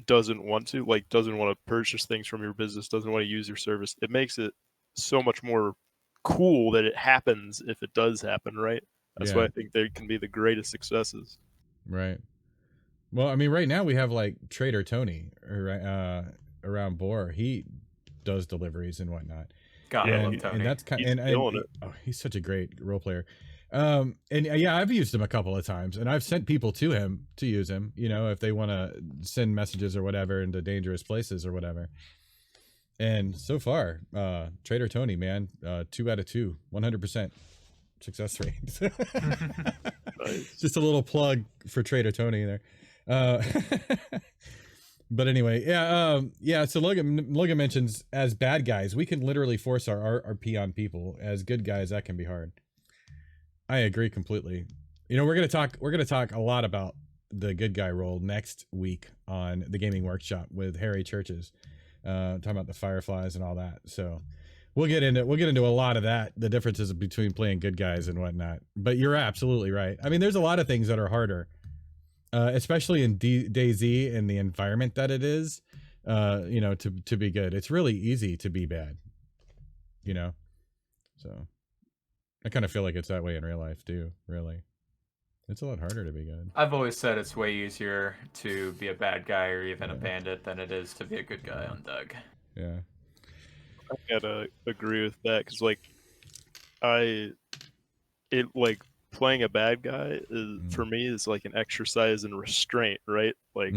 doesn't want to purchase things from your business, doesn't want to use your service. It makes it so much more cool that it happens if it does happen, right? That's why I think they can be the greatest successes. Right. Well, I mean, right now we have like Trader Tony around Boar. He does deliveries and whatnot. God, I love Tony. And that's kind of, he's such a great role player. And yeah, I've used him a couple of times, and I've sent people to him to use him, if they want to send messages or whatever into dangerous places or whatever. And so far, Trader Tony, man, 2 out of 2, 100% success rate. Nice. Just a little plug for Trader Tony there. But anyway, yeah. So Logan mentions, as bad guys, we can literally force our RP on people. As good guys, that can be hard. I agree completely. We're gonna talk a lot about the good guy role next week on the Gaming Workshop with Harry Churches, talking about the Fireflies and all that. So we'll get into a lot of that, the differences between playing good guys and whatnot. But you're absolutely right. I mean, there's a lot of things that are harder, especially in DayZ and the environment that it is. To be good, it's really easy to be bad. So. I kind of feel like it's that way in real life too, really. It's a lot harder to be good. I've always said it's way easier to be a bad guy or even a bandit than it is to be a good guy on Doug. Yeah. I gotta agree with that, because playing a bad guy is for me is like an exercise in restraint, right? Like,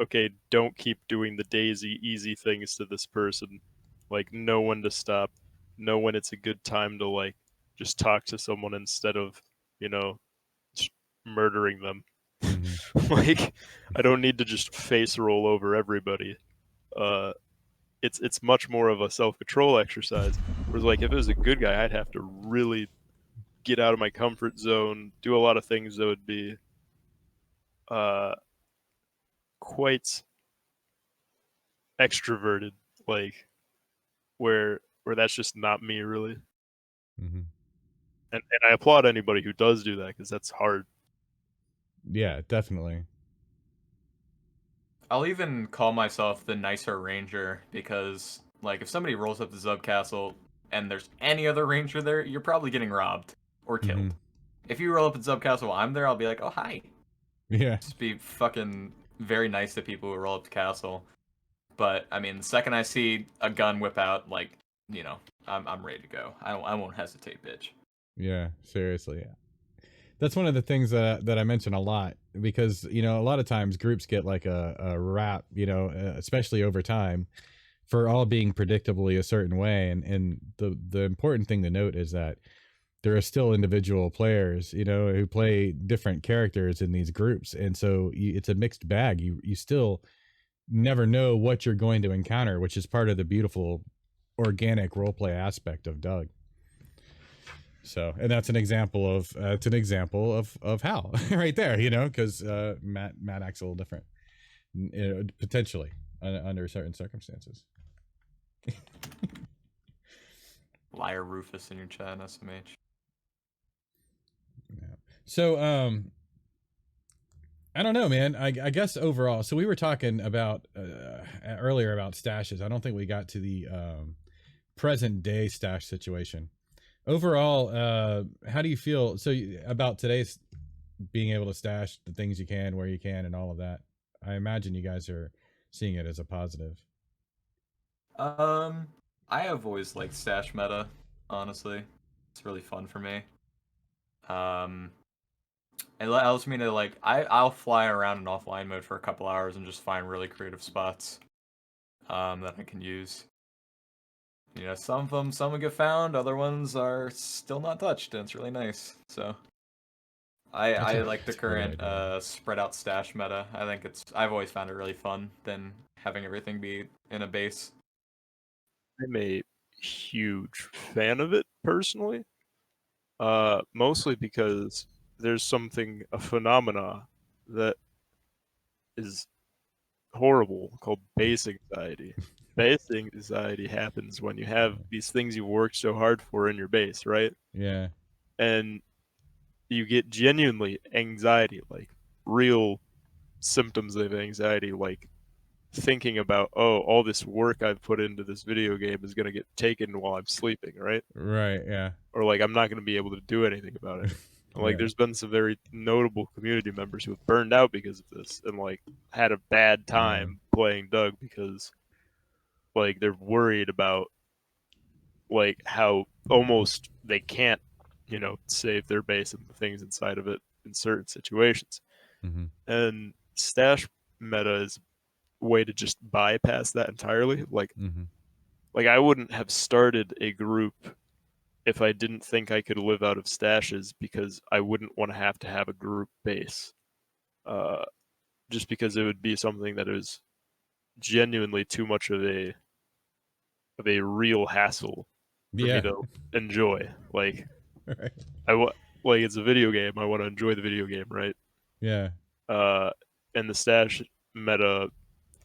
okay, don't keep doing the DayZ easy things to this person. Like, know when to stop, know when it's a good time to like just talk to someone instead of, murdering them. Like, I don't need to just face roll over everybody. It's much more of a self-control exercise. Whereas, like, if it was a good guy, I'd have to really get out of my comfort zone, do a lot of things that would be quite extroverted, like where that's just not me, really. And I applaud anybody who does do that, because that's hard. Yeah, definitely. I'll even call myself the nicer ranger, because like if somebody rolls up to Zub Castle and there's any other ranger there, you're probably getting robbed or killed. If you roll up at Zub Castle while I'm there, I'll be like, oh, hi. Yeah. Just be fucking very nice to people who roll up to Castle. But I mean, the second I see a gun whip out, like, I'm ready to go. I won't hesitate, bitch. Yeah, seriously. Yeah. That's one of the things that I mention a lot, because, a lot of times groups get like a rap, especially over time, for all being predictably a certain way. And the important thing to note is that there are still individual players, who play different characters in these groups. And so it's a mixed bag. You still never know what you're going to encounter, which is part of the beautiful organic roleplay aspect of Doug. So, and that's an example of how right there, you know, because Matt acts a little different, potentially under certain circumstances. Liar Rufus in your chat, SMH. Yeah. So, I don't know, man. I guess overall, so we were talking about earlier about stashes. I don't think we got to the present day stash situation. Overall, how do you feel about today's being able to stash the things you can, where you can, and all of that? I imagine you guys are seeing it as a positive. I have always liked stash meta, honestly. It's really fun for me. It allows me to, like, I'll fly around in offline mode for a couple hours and just find really creative spots that I can use. You know, some will get found, other ones are still not touched, and it's really nice. So I like the current spread out stash meta. I think I've always found it really fun than having everything be in a base. I'm a huge fan of it personally. Mostly because there's a phenomena that is horrible called base anxiety. Base anxiety happens when you have these things you worked so hard for in your base, right? Yeah. And you get genuinely anxiety, like real symptoms of anxiety, like thinking about, oh, all this work I've put into this video game is going to get taken while I'm sleeping, right? Right, yeah. Or like I'm not going to be able to do anything about it. Like, there's been some very notable community members who have burned out because of this and, like, had a bad time playing Doug because, like, they're worried about, like, how almost they can't, you know, save their base and the things inside of it in certain situations. Mm-hmm. And stash meta is a way to just bypass that entirely. Like, like I wouldn't have started a group if I didn't think I could live out of stashes because I wouldn't want to have a group base. Just because it would be something that is genuinely too much of a real hassle for me to enjoy. Like, right. Like, it's a video game. I want to enjoy the video game, right? Yeah. And the stash meta,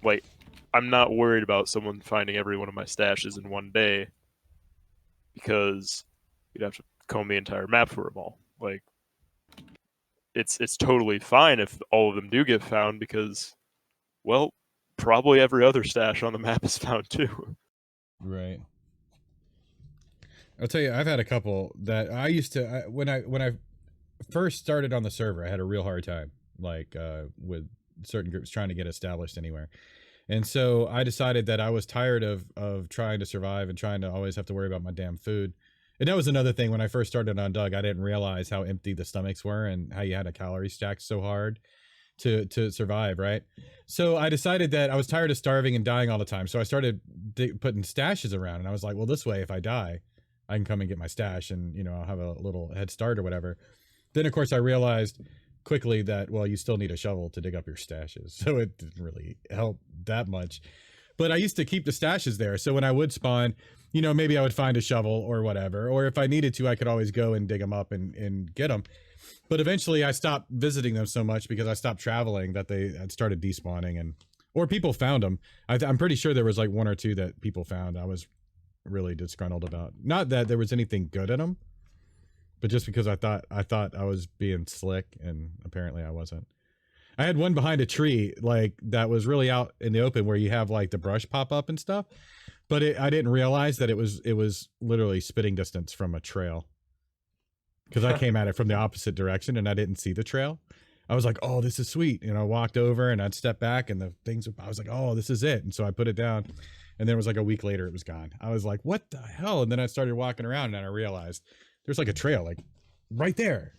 like, I'm not worried about someone finding every one of my stashes in one day because you'd have to comb the entire map for them all. Like, it's totally fine if all of them do get found because, well, probably every other stash on the map is found too. Right. I'll tell you, I've had a couple that I used to when I first started on the server, I had a real hard time, like with certain groups trying to get established anywhere. And so I decided that I was tired of trying to survive and trying to always have to worry about my damn food. And that was another thing when I first started on Doug, I didn't realize how empty the stomachs were and how you had a calorie stack so hard to survive, right? So I decided that I was tired of starving and dying all the time. So I started putting stashes around, and I was like, well, this way, if I die, I can come and get my stash and, you know, I'll have a little head start or whatever. Then, of course, I realized quickly that, well, you still need a shovel to dig up your stashes. So it didn't really help that much. But I used to keep the stashes there. So when I would spawn, you know, maybe I would find a shovel or whatever. Or if I needed to, I could always go and dig them up and get them. But eventually I stopped visiting them so much because I stopped traveling that they had started despawning, or people found them. I'm pretty sure there was like one or two that people found. I was really disgruntled about. Not that there was anything good in them, but just because I thought I was being slick, and apparently I wasn't. I had one behind a tree, like, that was really out in the open where you have like the brush pop up and stuff, but I didn't realize that it was literally spitting distance from a trail, because I came at it from the opposite direction and I didn't see the trail. I was like, oh, this is sweet. And I walked over and I'd step back and I was like, oh, this is it. And so I put it down, and then it was like a week later, it was gone. I was like, what the hell? And then I started walking around and I realized there's like a trail, like right there.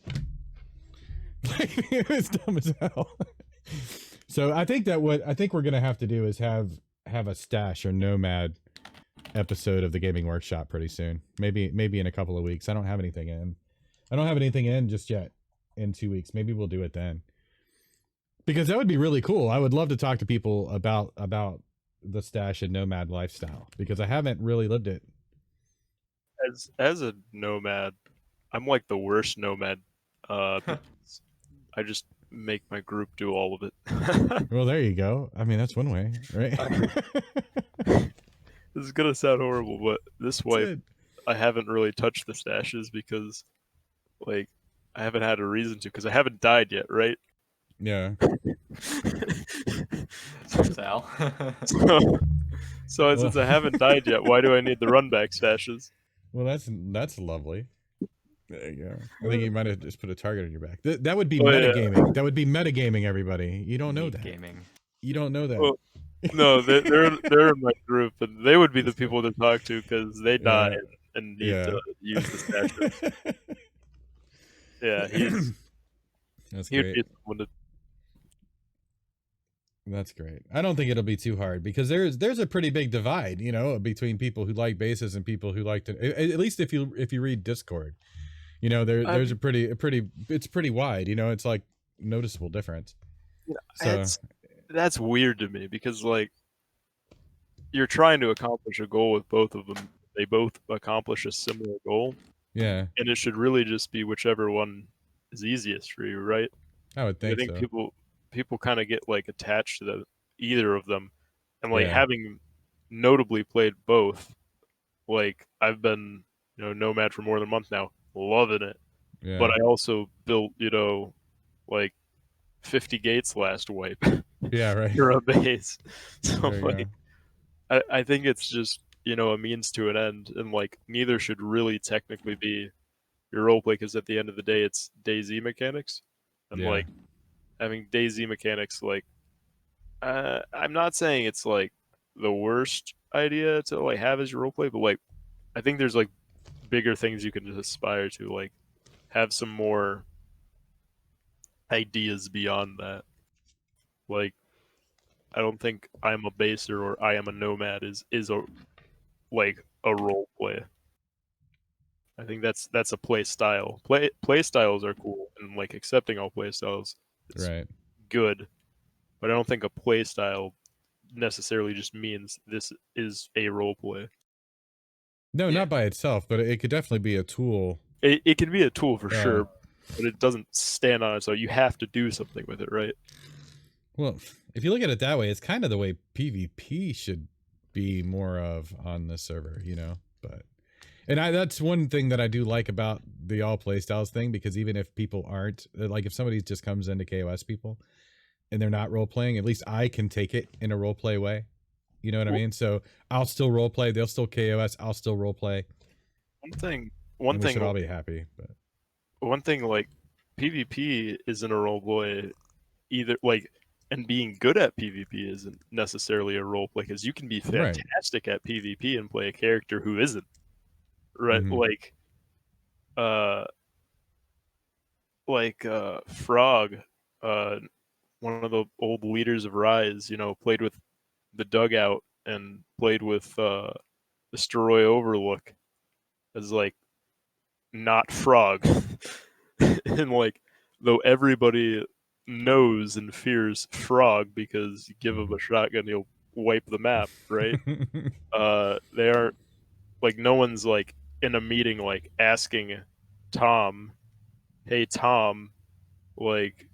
Like, it was dumb as hell. So I think we're going to have to do is have a stash or nomad episode of the Gaming Workshop pretty soon. Maybe in a couple of weeks. I don't have anything in just yet. In 2 weeks, maybe we'll do it then, because that would be really cool. I would love to talk to people about the stash and nomad lifestyle, because I haven't really lived it. As a nomad, I'm like the worst nomad. Because I just make my group do all of it. Well, there you go. I mean, that's one way, right? This is gonna sound horrible, but this wipe, It. I haven't really touched the stashes because, like, I haven't had a reason to because I haven't died yet, right? Yeah. Sal. So Well, since I haven't died yet, why do I need the run back stashes? well, that's lovely. There you go. I think you might have just put a target on your back. That would be Oh, yeah. metagaming. That would be metagaming, everybody. You don't know Meat that. gaming. You don't know that. Well, no, they're in my group, and they would be the people to talk to because they die and need Yeah. to use the stashes. Yeah, That's he would great. be someone to. That's great. I don't think it'll be too hard because there's a pretty big divide, you know, between people who like bases and people who like to. At least if you read Discord, you know, there's a pretty it's pretty wide. You know, it's like noticeable difference. So That's weird to me because like you're trying to accomplish a goal with both of them. They both accomplish a similar goal, yeah, and it should really just be whichever one is easiest for you, right? I would think, I think so. people kind of get like attached to either of them, and like Yeah. having notably played both, like I've been nomad for more than a month now, loving it. Yeah. But I also built like 50 gates last wipe Yeah. Right. for a base, so There you like go. I think it's just a means to an end, and like neither should really technically be your roleplay because at the end of the day it's DayZ mechanics, and Yeah. like having DayZ mechanics like I'm not saying it's like the worst idea to like have as your roleplay, but like I think there's like bigger things you can aspire to, like have some more ideas beyond that. Like I don't think I'm a baser or I am a nomad is a like a role play. I think that's a play style. Play styles are cool, and like accepting all play styles is Right. good, but I don't think a play style necessarily just means this is a role play. No, Yeah. not by itself, but it could definitely be a tool. It can be a tool for Yeah. sure, but it doesn't stand on its own. You have to do something with it, right? Well, if you look at it that way, it's kind of the way PvP should be more of on the server, you know. But that's one thing that I do like about the all playstyles thing, because even if people aren't like, if somebody just comes into KOS people and they're not role playing, at least I can take it in a role play way. You know what I mean? So I'll still role play. They'll still KOS. I'll still role play. One And we should all be happy. But one thing like PvP isn't a role play either. Like, and being good at PvP isn't necessarily a role play because you can be Right. fantastic at PvP and play a character who isn't. Right? Mhm. Frog, one of the old leaders of Rise, played with the dugout and played with the Steroid Overlook as like not Frog. And like though everybody knows and fears Frog because you give him a shotgun, he'll wipe the map, right? They aren't like no one's like in a meeting like asking Tom, "Hey Tom, like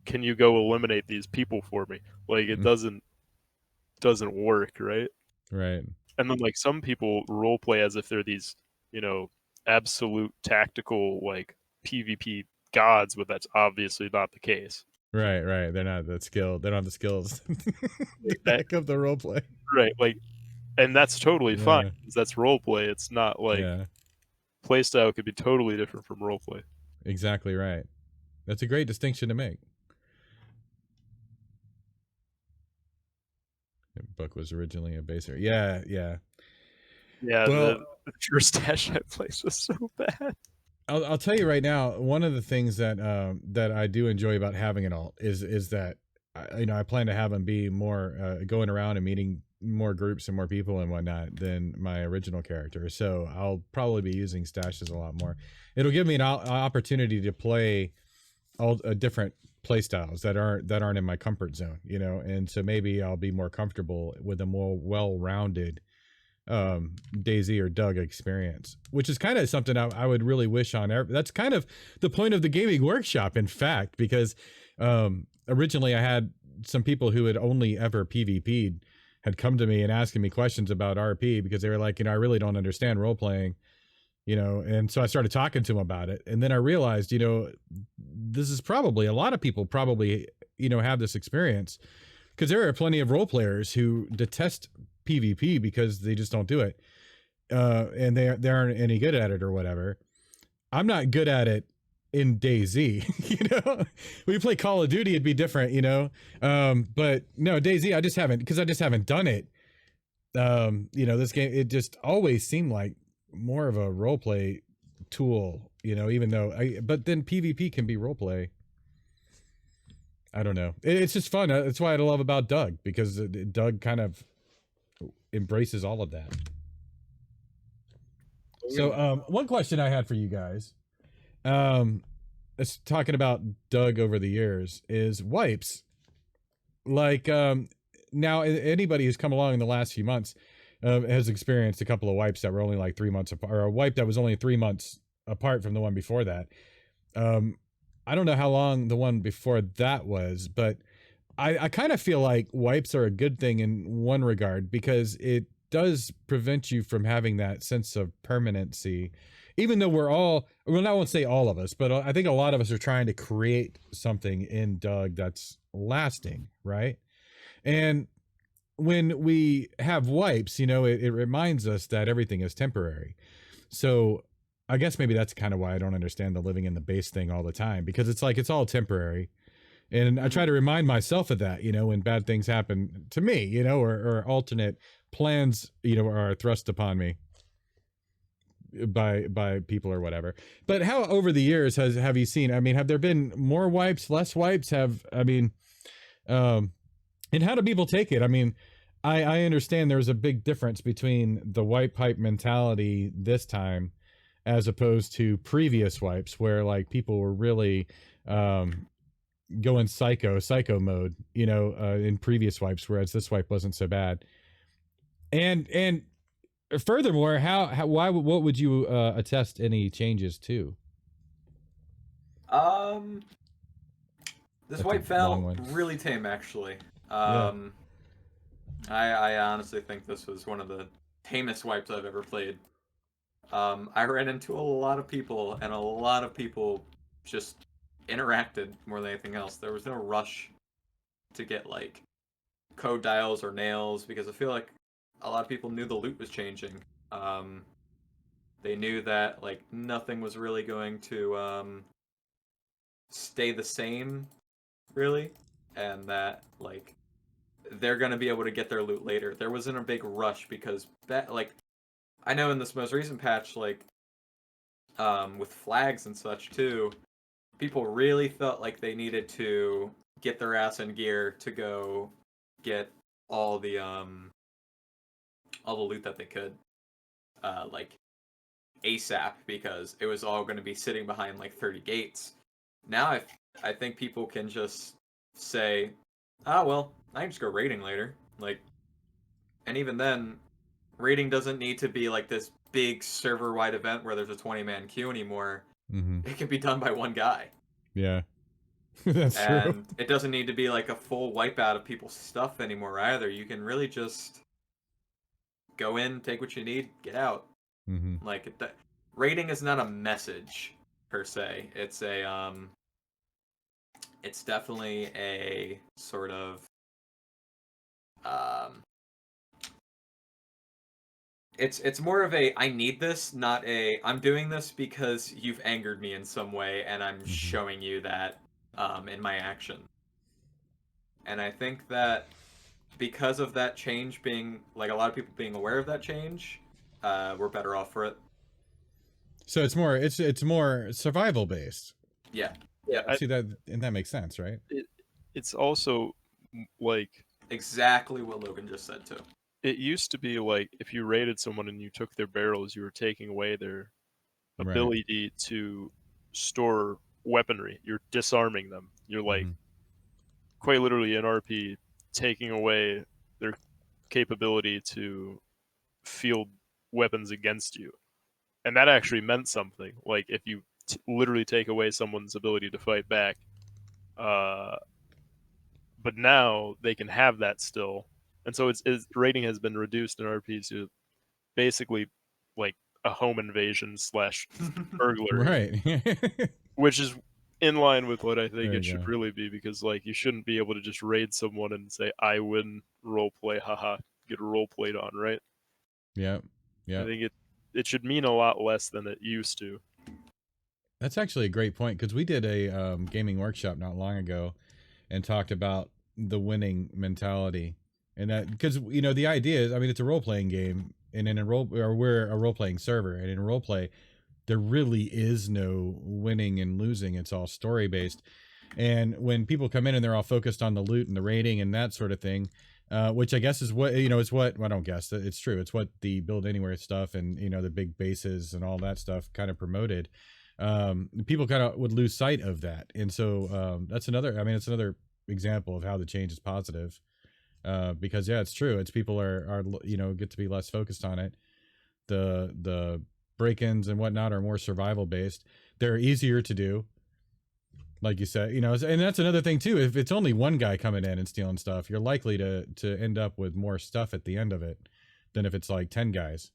can you go eliminate these people for me?" Like it doesn't work, right? Right. And then like some people role play as if they're these, absolute tactical like PvP gods, but that's obviously not the case. Right. They're not that skilled. They don't have the skills to That, back up the role play. right, like, and that's totally fine. Yeah. 'Cause that's role play. It's not like Yeah. playstyle could be totally different from role play. Exactly right. That's a great distinction to make. Book was originally a baser. Yeah. Yeah, Well, the first dash I placed was so bad. I'll tell you right now, one of the things that that I do enjoy about having an alt is that I plan to have them be more going around and meeting more groups and more people and whatnot than my original character. So I'll probably be using stashes a lot more. It'll give me an opportunity to play all different play styles that aren't in my comfort zone, and so maybe I'll be more comfortable with a more well-rounded DayZ or Doug experience, which is kind of something I would really wish on. That's kind of the point of the gaming workshop, in fact, because originally I had some people who had only ever PvP'd had come to me and asking me questions about RP because they were like, I really don't understand role playing, and so I started talking to them about it. And then I realized, this is probably a lot of people probably, have this experience, because there are plenty of role players who detest PvP because they just don't do it. And they aren't any good at it or whatever. I'm not good at it in DayZ. We play Call of Duty, it'd be different, but no, DayZ, I just haven't done it. This game, it just always seemed like more of a role play tool, even though but then PvP can be role play. I don't know. It's just fun. That's why I love about Doug, because Doug kind of embraces all of that. So one question I had for you guys, it's talking about Doug over the years, is wipes. Like now anybody who's come along in the last few months has experienced a couple of wipes that were only like 3 months apart, or a wipe that was only 3 months apart from the one before that. I don't know how long the one before that was, but I kind of feel like wipes are a good thing in one regard, because it does prevent you from having that sense of permanency, even though we're all, well, I won't say all of us, but I think a lot of us are trying to create something in Doug that's lasting, right? And when we have wipes, it reminds us that everything is temporary. So I guess maybe that's kind of why I don't understand the living in the base thing all the time, because it's like, it's all temporary. And I try to remind myself of that, when bad things happen to me, or alternate plans, are thrust upon me by people or whatever. But how over the years have you seen, have there been more wipes, less wipes? And how do people take it? I understand there's a big difference between the wipe hype mentality this time as opposed to previous wipes, where like people were really going psycho mode, in previous wipes, whereas this wipe wasn't so bad. And furthermore, what would you attest any changes to? This wipe felt really tame, actually. I honestly think this was one of the tamest wipes I've ever played. I ran into a lot of people, and a lot of people just interacted more than anything else. There was no rush to get like code dials or nails, because I feel like a lot of people knew the loot was changing. They knew that like nothing was really going to stay the same, really, and that like they're gonna be able to get their loot later. There wasn't a big rush, because like I know in this most recent patch, like with flags and such too, people really felt like they needed to get their ass in gear to go get all the loot that they could, like ASAP, because it was all going to be sitting behind like 30 gates. Now I think people can just say, well, I can just go raiding later. Like, and even then, raiding doesn't need to be like this big server-wide event where there's a 20-man queue anymore. Mm-hmm. It can be done by one guy. Yeah. That's true. And it doesn't need to be like a full wipeout of people's stuff anymore either. You can really just go in, take what you need, get out. Mm-hmm. Like, raiding is not a message per se. It's a it's definitely a sort of it's more of a I need this, not a I'm doing this because you've angered me in some way, and I'm showing you that in my action. And I think that because of that change being, like, a lot of people being aware of that change, we're better off for it. So it's more survival based. Yeah. See that, and that makes sense, right? It's also like exactly what Logan just said too. It used to be like if you raided someone and you took their barrels, you were taking away their ability to store weaponry. You're disarming them. You're like quite literally in RP taking away their capability to field weapons against you, and that actually meant something. Like if you literally take away someone's ability to fight back, but now they can have that still, and so its rating has been reduced in RP to basically like a home invasion / burglary, Right. which is in line with what I think There you it should go. really be, because like you shouldn't be able to just raid someone and say I win, role play, haha, get role played on, right? Yep. I Yep. think it should mean a lot less than it used to. That's actually a great point, because we did a gaming workshop not long ago and talked about the winning mentality, and that because the idea is, I mean, it's a role playing game, and in a we're a role playing server, and in role play there really is no winning and losing. It's all story based. And when people come in and they're all focused on the loot and the rating and that sort of thing, which I guess is what, is what, well, I don't guess, it's true. It's what the Build Anywhere stuff and, the big bases and all that stuff kind of promoted. People kind of would lose sight of that. And so that's another, I mean, it's another example of how the change is positive. Because yeah, it's true. It's people are get to be less focused on it. The break-ins and whatnot are more survival based. They're easier to do, like you said, and that's another thing too. If it's only one guy coming in and stealing stuff, you're likely to end up with more stuff at the end of it than if it's like 10 guys,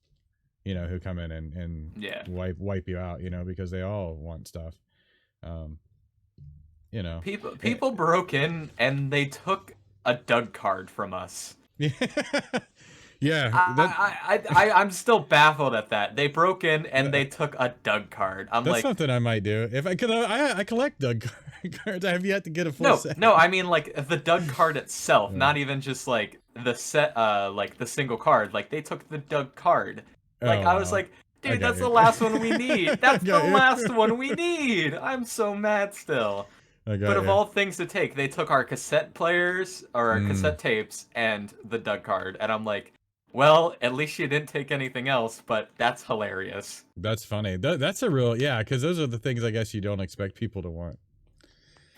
who come in and Yeah. wipe you out, because they all want stuff. People broke in and they took a Doug card from us. Yeah, I'm still baffled at that. They broke in and they took a Doug card. I'm that's like, something I might do if I could. I collect Doug cards. I have yet to get a full set. no. I mean like the Doug card itself, not even just like the set, like the single card. Like they took the Doug card. Like I was like, dude, that's the last one we need. That's the last one we need. I'm so mad still. But of all things to take, they took our cassette players or our cassette tapes and the Doug card, and I'm like, well, at least you didn't take anything else, but that's hilarious. That's funny. That's a real, because those are the things I guess you don't expect people to want.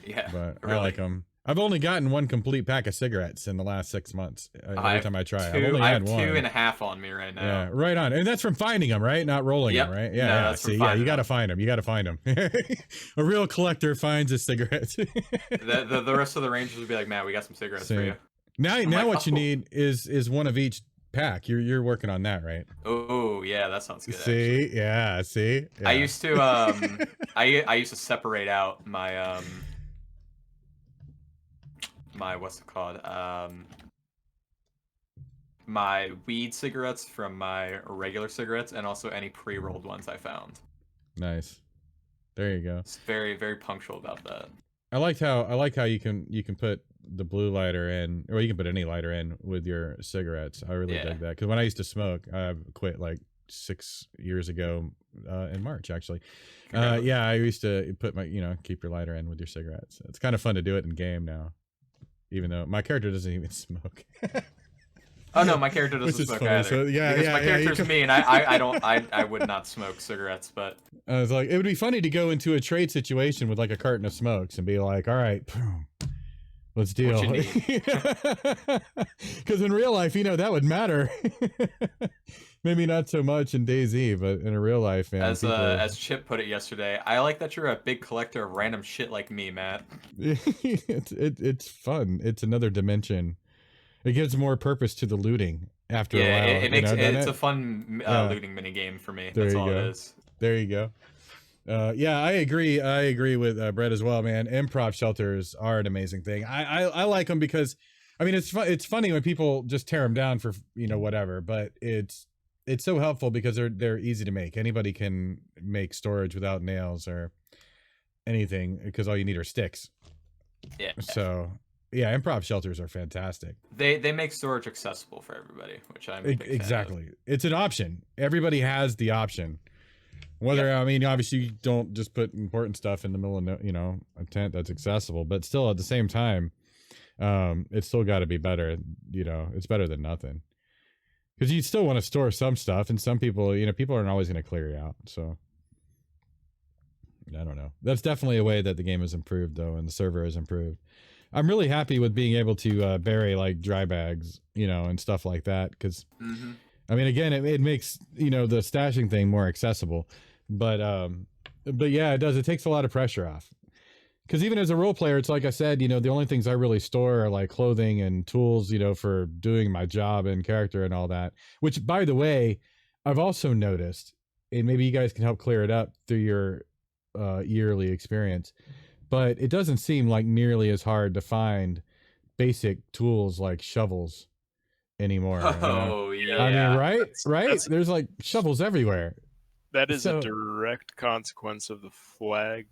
Yeah, but really. I like them. I've only gotten one complete pack of cigarettes in the last 6 months. Every time I try, I've only had one. 2.5 on me right now. Yeah, right on. And that's from finding them, right? Not rolling them, right? Yeah, no, yeah. that's See, from you got to find them. You got to find them. A real collector finds his cigarettes. the rest of the Rangers would be like, Matt, we got some cigarettes for you. Now what you need is one of each pack. You're working on that, right? Oh yeah, that sounds good. See, actually. Yeah. I used to I used to separate out my my what's it called, my weed cigarettes from my regular cigarettes, and also any pre-rolled ones I found. Nice. There you go. It's very, very punctual about that. I like how you can put the blue lighter in, or you can put any lighter in with your cigarettes. I really dig that, because when I used to smoke, I quit like 6 years ago in March actually. Yeah, I used to put my keep your lighter in with your cigarettes. It's kind of fun to do it in game now, even though my character doesn't even smoke. Oh no, my character doesn't smoke either. So, because my character's me, and I would not smoke cigarettes, but I was like, it would be funny to go into a trade situation with like a carton of smokes and be like, all right, let's deal. Because in real life, that would matter. Maybe not so much in DayZ, but in a real life, man. As Chip put it yesterday, I like that you're a big collector of random shit like me, Matt. It's fun. It's another dimension. It gives more purpose to the looting after a while. It makes it's a fun looting mini game for me. That's all it is. There you go. Yeah, I agree. I agree with Brett as well, man. Improv shelters are an amazing thing. I like them because, I mean, it's funny when people just tear them down for whatever, but it's so helpful because they're easy to make. Anybody can make storage without nails or anything, because all you need are sticks. Yeah. So yeah, improv shelters are fantastic. They make storage accessible for everybody, which I'm a big exactly. fan of. It's an option. Everybody has the option. Whether I mean, obviously, you don't just put important stuff in the middle of a tent that's accessible, but still at the same time, it's still got to be better. It's better than nothing, because you still want to store some stuff, and some people, people aren't always going to clear you out. So I don't know. That's definitely a way that the game has improved, though, and the server has improved. I'm really happy with being able to bury like dry bags, and stuff like that, because I mean, again, it makes, you know, the stashing thing more accessible, but yeah, it does. It takes a lot of pressure off. Because even as a role player, it's like I said, you know, the only things I really store are like clothing and tools, you know, for doing my job and character and all that. Which, by the way, I've also noticed, and maybe you guys can help clear it up through your yearly experience, but it doesn't seem like nearly as hard to find basic tools like shovels anymore. Oh I mean, yeah. right? Right? That's There's like shovels everywhere. that is a So, direct consequence of the flag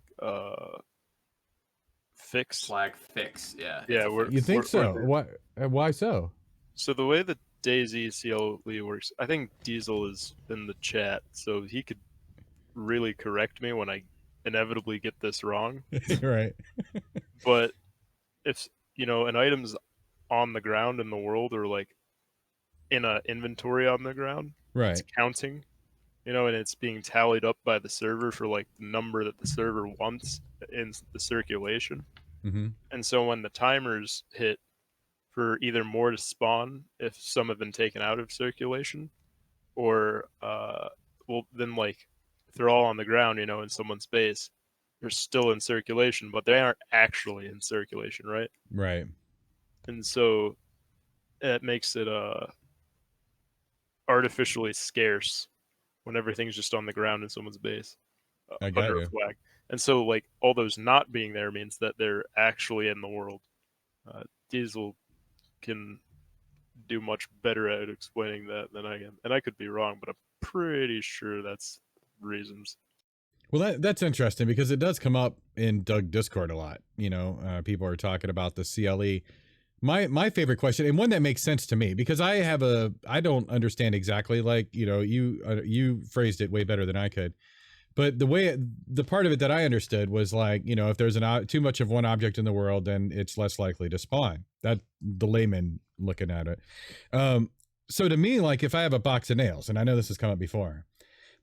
fix. Flag fix. Yeah. Yeah, It's a we're- fix. you think Where so? Why so? So the way the DayZ CLE works, I think Diesel is in the chat, so he could really correct me when I inevitably get this wrong. Right. But if you know an item's on the ground in the world, or like in a inventory on the ground, Right. it's counting, you know, and it's being tallied up by the server for like the number that the server wants in the circulation. Mm-hmm. And so when the timers hit for either more to spawn if some have been taken out of circulation, or well, then like if they're all on the ground, you know, in someone's base, they're still in circulation, but they aren't actually in circulation, right? Right. And so it makes it artificially scarce when everything's just on the ground in someone's base I got under you. a flag. And so like all those not being there means that they're actually in the world. Diesel can do much better at explaining that than I can, and I could be wrong, but I'm pretty sure that's reasons. Well, that's interesting because it does come up in Doug Discord a lot. You know, people are talking about the CLE. My favorite question, and one that makes sense to me, because I don't understand exactly, like, you know, you phrased it way better than I could. But the part of it that I understood was like, you know, if there's too much of one object in the world, then it's less likely to spawn. That the layman looking at it. So to me, like if I have a box of nails, and I know this has come up before,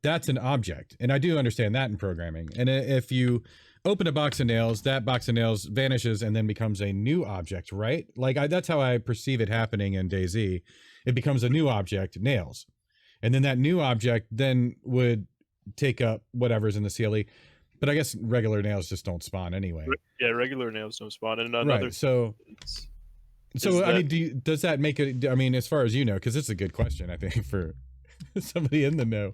that's an object, and I do understand that in programming. And if you open a box of nails, that box of nails vanishes and then becomes a new object, right? Like that's how I perceive it happening in DayZ. It becomes a new object, nails, and then that new object then would take up whatever's in the CLE. But I guess regular nails just don't spawn anyway. Yeah, regular nails don't spawn. And another Right. So is I that- mean, does that make it? I mean, as far as you know, because it's a good question, I think, for somebody in the know.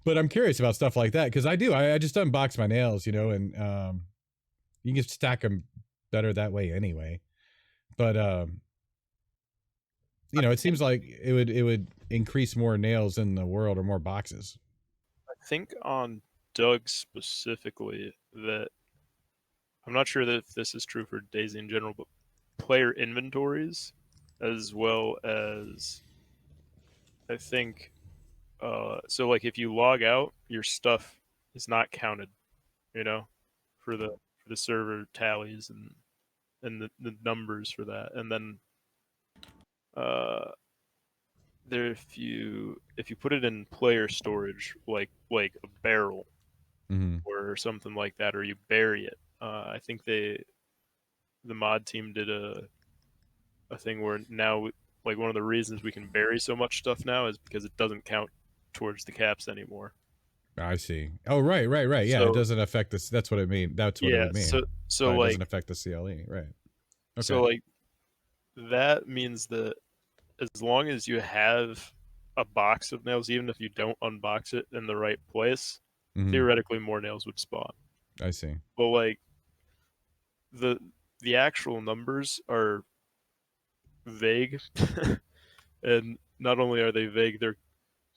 But I'm curious about stuff like that because I do. I just unbox my nails, you know, and you can stack them better that way anyway. But you know, it seems like it would increase more nails in the world or more boxes. I think on Doug specifically that I'm not sure that if this is true for DayZ in general, but player inventories, as well as I think so like if you log out, your stuff is not counted, you know, for the server tallies and the numbers for that. And then there if you put it in player storage, like a barrel Mm-hmm. or something like that, or you bury it, I think the mod team did a thing where now, like, one of the reasons we can bury so much stuff now is because it doesn't count towards the caps anymore. I see. Oh, right. Yeah, So- it doesn't affect this. That's what I mean. That's what it Yeah, would mean. so But it like doesn't affect the CLE, right? Okay. so like that means that as long as you have a box of nails, even if you don't unbox it in the right place, Mhm. theoretically more nails would spawn. I see. But like the actual numbers are vague, and not only are they vague, they're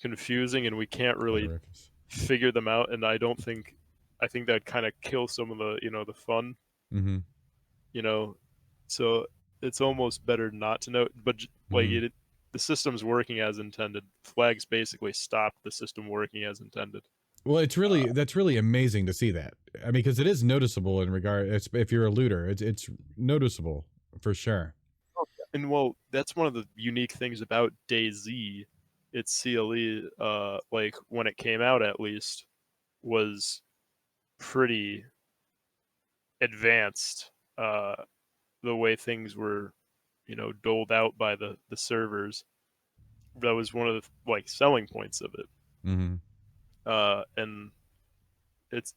confusing, and we can't really Rufus. figure them out. And I think that kind of kill some of the the fun, Mm-hmm. you know. So it's almost better not to know. But like Mhm. the system's working as intended. Flags basically stop the system working as intended. Well, it's really that's really amazing to see that. I mean, because it is noticeable in regard. If you're a looter, it's noticeable for sure. And well, that's one of the unique things about DayZ. Its CLE, like when it came out at least, was pretty advanced. The way things were, doled out by the servers. that was one of the like selling points of it. Mm-hmm. And it's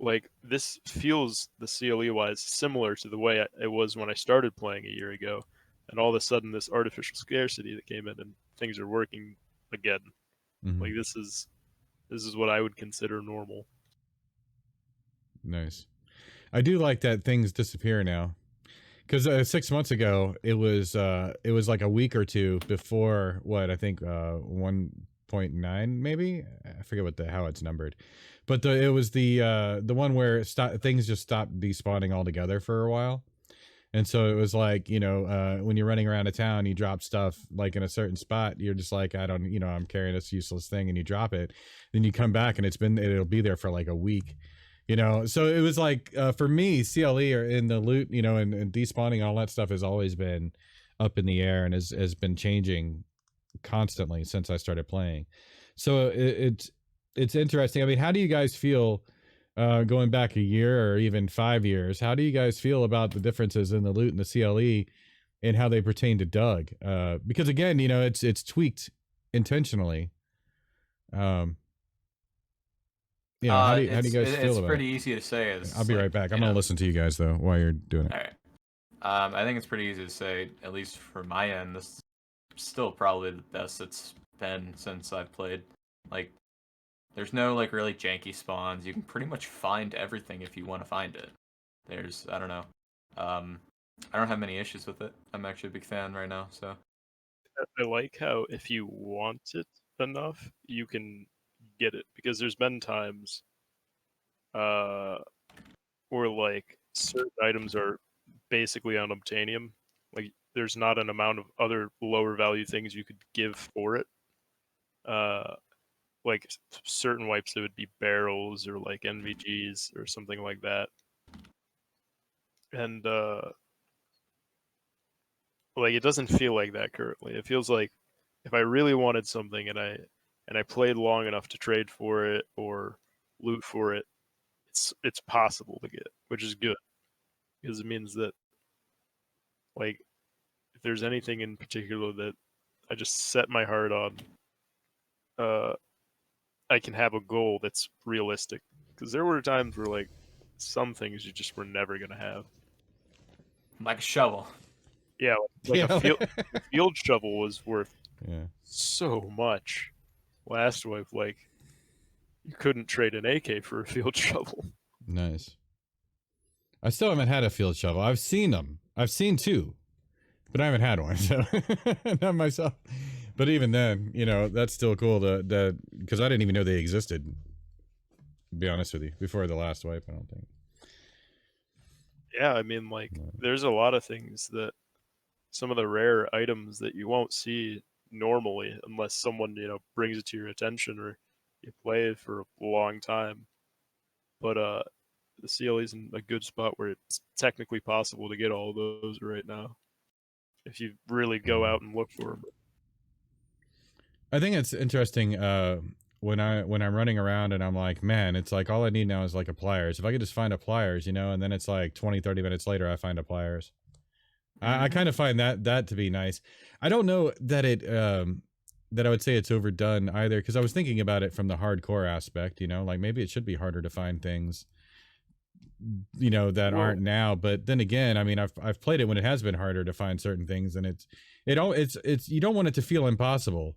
like this feels the CLE wise similar to the way it was when I started playing a year ago, and all of a sudden this artificial scarcity that came in and things are working again. Mm-hmm. Like this is what I would consider normal. Nice. I do like that things disappear now, because 6 months ago it was like a week or two before what I think 1.9 maybe, I forget how it's numbered, but it was the one where things just stopped despawning altogether for a while. And so it was like, when you're running around a town, you drop stuff like in a certain spot, you're just like, I don't, I'm carrying this useless thing, and you drop it. Then you come back and it'll be there for like a week, So it was like, for me, CLE or in the loot, and despawning, all that stuff has always been up in the air and has been changing constantly since I started playing. So it's interesting. I mean, how do you guys feel? Going back a year or even 5 years, how do you guys feel about the differences in the loot and the CLE and how they pertain to Doug? Because again, it's tweaked intentionally. How do you guys feel It's about pretty it? easy to say. I'll be right back. I'm gonna listen to you guys though while you're doing it. All right. I think it's pretty easy to say, at least for my end, this is still probably the best it's been since I've played. Like, there's no like really janky spawns. You can pretty much find everything if you want to find it. I don't know. I don't have many issues with it. I'm actually a big fan right now. So I like how if you want it enough, you can get it, because there's been times where like certain items are basically unobtainium. Like there's not an amount of other lower value things you could give for it. Like certain wipes that would be barrels or like NVGs or something like that. And like it doesn't feel like that currently. It feels like if I really wanted something and I played long enough to trade for it or loot for it, it's possible to get, which is good, because it means that like if there's anything in particular that I just set my heart on, I can have a goal that's realistic. Because there were times where like some things you just were never gonna have. like a shovel. Yeah, like Yeah. a field shovel was worth Yeah. so much last wipe. Like you couldn't trade an AK for a field shovel. Nice. I still haven't had a field shovel. I've seen them. I've seen two, but I haven't had one. So not myself. But even then, that's still cool to because I didn't even know they existed. To be honest with you, before the last wipe, I don't think. Yeah, I mean, like there's a lot of things that some of the rare items that you won't see normally unless someone brings it to your attention or you play it for a long time. But the CLE's in a good spot where it's technically possible to get all those right now if you really go out and look for them. I think it's interesting when I'm running around and I'm like, man, it's like all I need now is like a pliers. If I could just find a pliers, and then it's like 20-30 minutes later I find a pliers. I kind of find that to be nice. I don't know that that I would say it's overdone either, because I was thinking about it from the hardcore aspect, like maybe it should be harder to find things that aren't now. But then again, I mean, I've played it when it has been harder to find certain things, and it's you don't want it to feel impossible.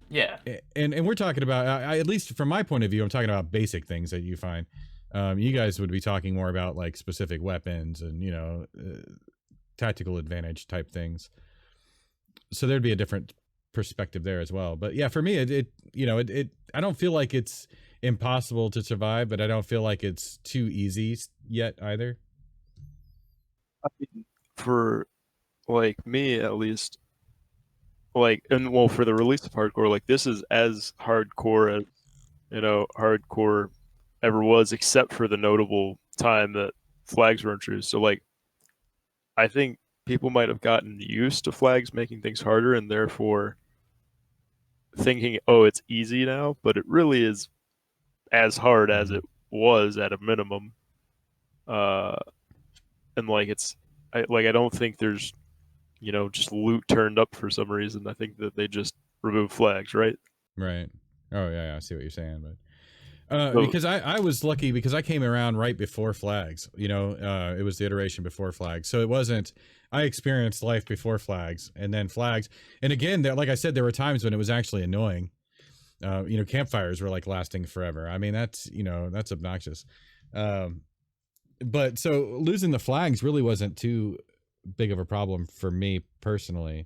Yeah. And we're talking about, at least from my point of view, I'm talking about basic things that you find. You guys would be talking more about like specific weapons and tactical advantage type things. So there'd be a different perspective there as well. But yeah, for me, it I don't feel like it's impossible to survive, but I don't feel like it's too easy yet either. I mean, for like me at least, like, and well, for the release of hardcore, like this is as hardcore as hardcore ever was, except for the notable time that flags were introduced. So like I think people might have gotten used to flags making things harder and therefore thinking, oh, it's easy now, but it really is as hard as it was at a minimum. And like I don't think there's just loot turned up for some reason. I think that they just remove flags, right? Right. Oh yeah, I see what you're saying, but So, because I was lucky because I came around right before flags. You know, it was the iteration before flags, so it wasn't. I experienced life before flags, and then flags, and again, there, like I said, there were times when it was actually annoying. You know, campfires were like lasting forever. I mean, that's that's obnoxious. Um, but so losing the flags really wasn't too big of a problem for me personally.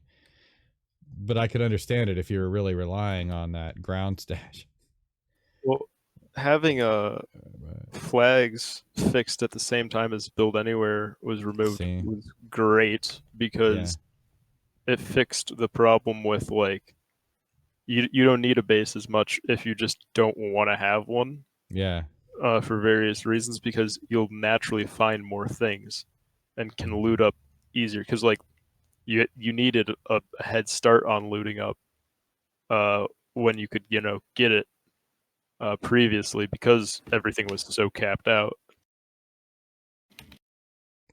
But I could understand it if you were really relying on that ground stash. well, having flags fixed at the same time as Build Anywhere was removed See, was great yeah, because it fixed the problem with like you don't need a base as much if you just don't want to have one yeah, for various reasons because you'll naturally find more things and can loot up easier because like you needed a head start on looting up when you could get it previously because everything was so capped out.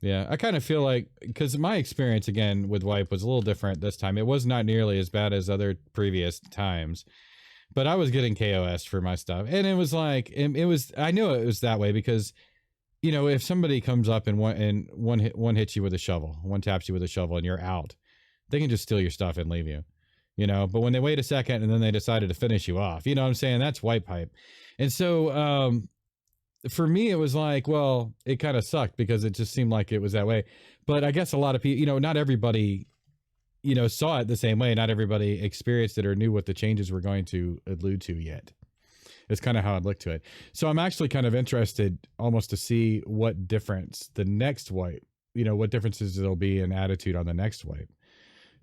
yeah. I kind of feel like because my experience again with wipe was a little different this time. It was not nearly as bad as other previous times, but I was getting KOS for my stuff, and it was like it was. I knew it was that way because if somebody comes up and one hits you with a shovel, one taps you with a shovel, and you're out, they can just steal your stuff and leave you. But when they wait a second and then they decided to finish you off, what I'm saying? That's wipe hype. And so for me, it was like, well, it kind of sucked because it just seemed like it was that way. But I guess a lot of people, not everybody, saw it the same way. Not everybody experienced it or knew what the changes were going to allude to yet. It's kind of how I'd look to it. So I'm actually kind of interested almost to see what difference the next wipe, what differences there'll be in attitude on the next wipe.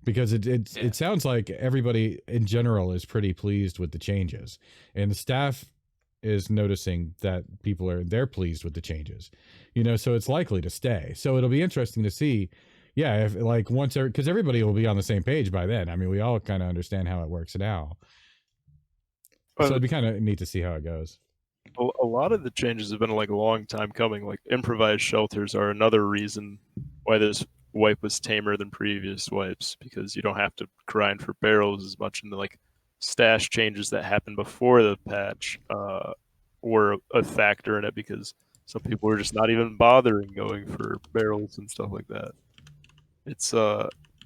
Because it sounds like everybody in general is pretty pleased with the changes, and the staff is noticing that they're pleased with the changes, so it's likely to stay. So it'll be interesting to see, yeah, if like because everybody will be on the same page by then. I mean, we all kind of understand how it works now, so it'd be kind of neat to see how it goes. A lot of the changes have been like a long time coming. Like improvised shelters are another reason why this wipe was tamer than previous wipes because you don't have to grind for barrels as much, and the like stash changes that happened before the patch were a factor in it because some people were just not even bothering going for barrels and stuff like that. It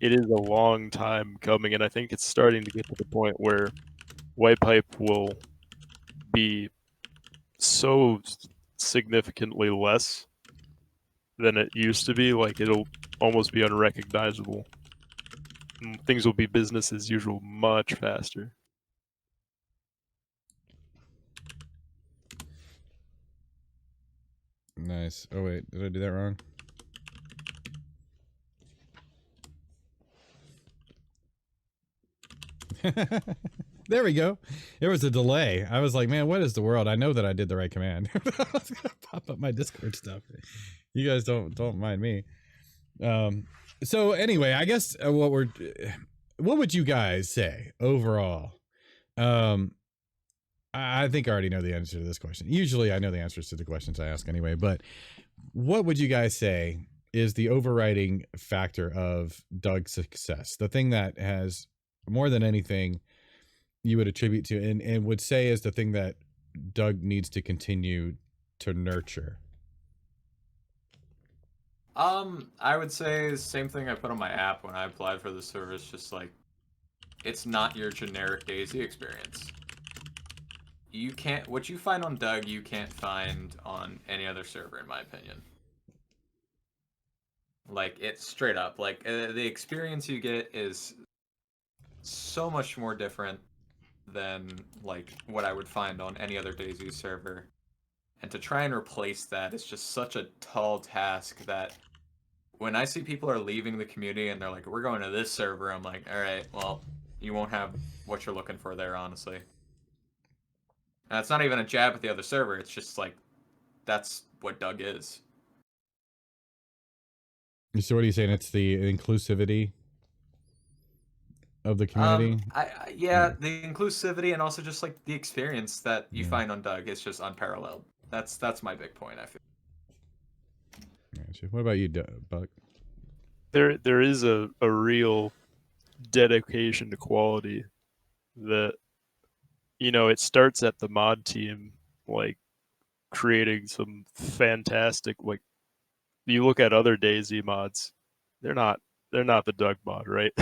is a long time coming, and I think it's starting to get to the point where wipe hype will be so significantly less than it used to be. Like it'll almost be unrecognizable. Things will be business as usual much faster. Nice. Oh wait, did I do that wrong? There we go. There was a delay. I was like, man, what is the world? I know that I did the right command. I was gonna pop up my Discord stuff. You guys don't mind me. So anyway, I guess what would you guys say overall? I think I already know the answer to this question. Usually I know the answers to the questions I ask anyway, but what would you guys say is the overriding factor of Doug's success? The thing that has more than anything you would attribute to and would say is the thing that Doug needs to continue to nurture? I would say the same thing I put on my app when I applied for the service, just like it's not your generic DayZ experience. What you find on Doug, you can't find on any other server, in my opinion. Like, it's straight up. Like, the experience you get is so much more different than, like, what I would find on any other DayZ server. And to try and replace that is just such a tall task that when I see people are leaving the community and they're like, we're going to this server, I'm like, all right, well, you won't have what you're looking for there, honestly. And it's not even a jab at the other server. It's just like, that's what Doug is. So what are you saying? It's the inclusivity of the community? Yeah, the inclusivity and also just like the experience that you find on Doug is just unparalleled. That's my big point, I feel. What about you, Buck? There is a real dedication to quality that, you know, it starts at the mod team, like creating some fantastic, like, you look at other DayZ mods, they're not the Doug mod, right?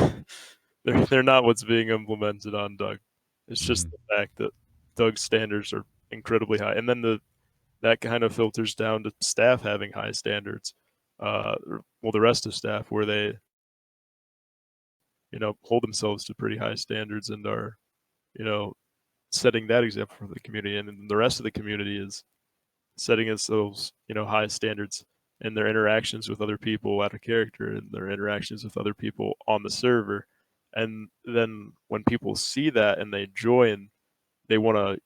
they're not what's being implemented on Doug. It's just the fact that Doug's standards are incredibly high, and then that kind of filters down to staff having high standards. Well, the rest of staff, where they, you know, hold themselves to pretty high standards and are, you know, setting that example for the community, and then the rest of the community is setting themselves, you know, high standards in their interactions with other people out of character and their interactions with other people on the server. And then when people see that and they join, they want to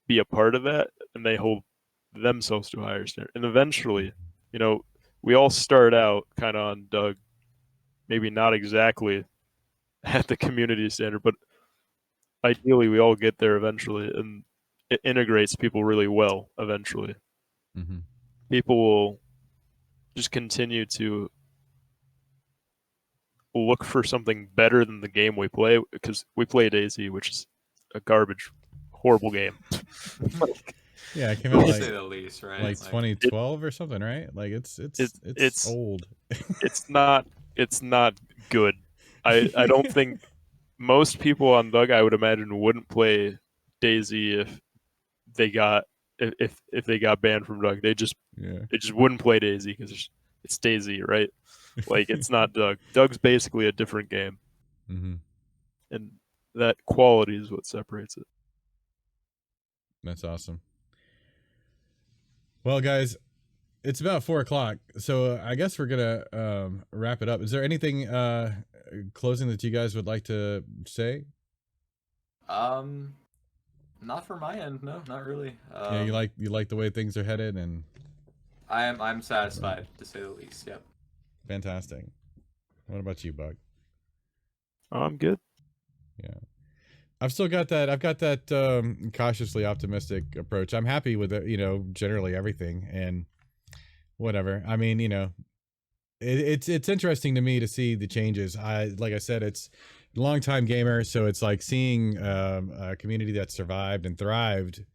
be a part of that, and they hold themselves to a higher standard. And eventually, you know, we all start out kind of on Doug, maybe not exactly at the community standard, but ideally we all get there eventually, and it integrates people really well eventually. People will just continue to look for something better than the game we play, because we play DayZ, which is a garbage, horrible game. Yeah, it came out To like, say the least, right? like 2012 or something, right? Like it's old. It's not good. I don't think most people on Doug, I would imagine, wouldn't play DayZ if they got banned from Doug. They just wouldn't play DayZ because it's DayZ, right? Like, it's not Doug. Doug's basically a different game, and that quality is what separates it. That's awesome. Well, guys, it's about 4:00, so I guess we're gonna wrap it up. Is there anything closing that you guys would like to say? Not from my end, no, not really. Yeah, you like the way things are headed, and I'm satisfied, to say the least. Yep. Fantastic. What about you, Buck? I'm good. Yeah. I've got that cautiously optimistic approach. I'm happy with it, you know, generally everything, and whatever. I mean, you know, it's interesting to me to see the changes. Like I said, it's a long-time gamer, so it's like seeing a community that survived and thrived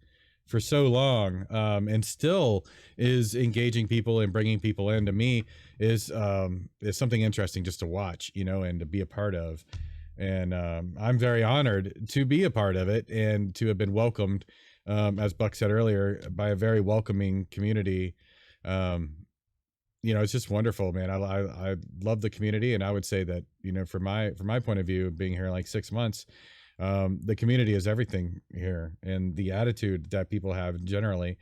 for so long, and still is engaging people and bringing people in. To me, is something interesting just to watch, you know, and to be a part of. And I'm very honored to be a part of it and to have been welcomed, as Buck said earlier, by a very welcoming community. You know, it's just wonderful, man. I love the community, and I would say that, you know, from my point of view, being here like 6 months, the community is everything here, and the attitude that people have generally.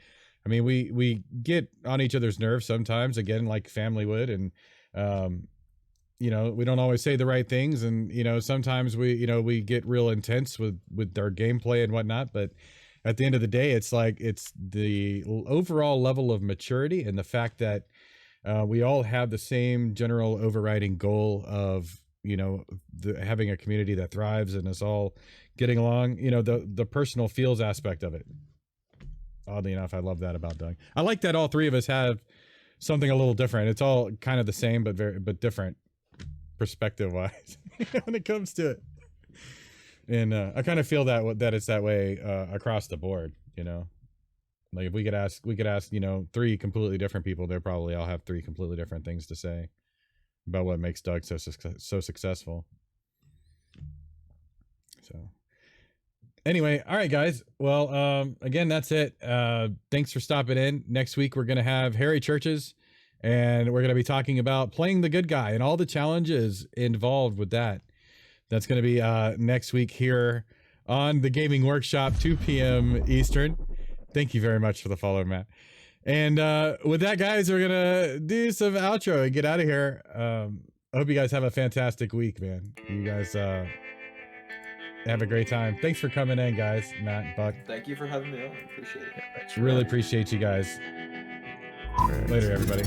I mean, we get on each other's nerves sometimes, again, like family would, and you know, we don't always say the right things, and you know, sometimes we get real intense with our gameplay and whatnot, but at the end of the day, it's like, it's the overall level of maturity and the fact that we all have the same general overriding goal of, you know, having a community that thrives and is all getting along. You know, the personal feels aspect of it. Oddly enough, I love that about Doug. I like that all three of us have something a little different. It's all kind of the same, but different perspective wise when it comes to it. And I kind of feel that it's that way across the board, you know. Like, if we could ask, you know, 3 completely different people, they'll probably all have 3 completely different things to say about what makes Doug so successful. So anyway, all right, guys. Well, again, that's it. Thanks for stopping in. Next week, we're going to have Harry Churches, and we're going to be talking about playing the good guy and all the challenges involved with that. That's going to be next week here on the Gaming Workshop, 2 p.m. Eastern. Thank you very much for the follow, Matt. And with that, guys, we're going to do some outro and get out of here. I hope you guys have a fantastic week, man. You guys have a great time. Thanks for coming in, guys. Matt, Buck. Thank you for having me on. Appreciate it. Really appreciate you guys. Later, everybody.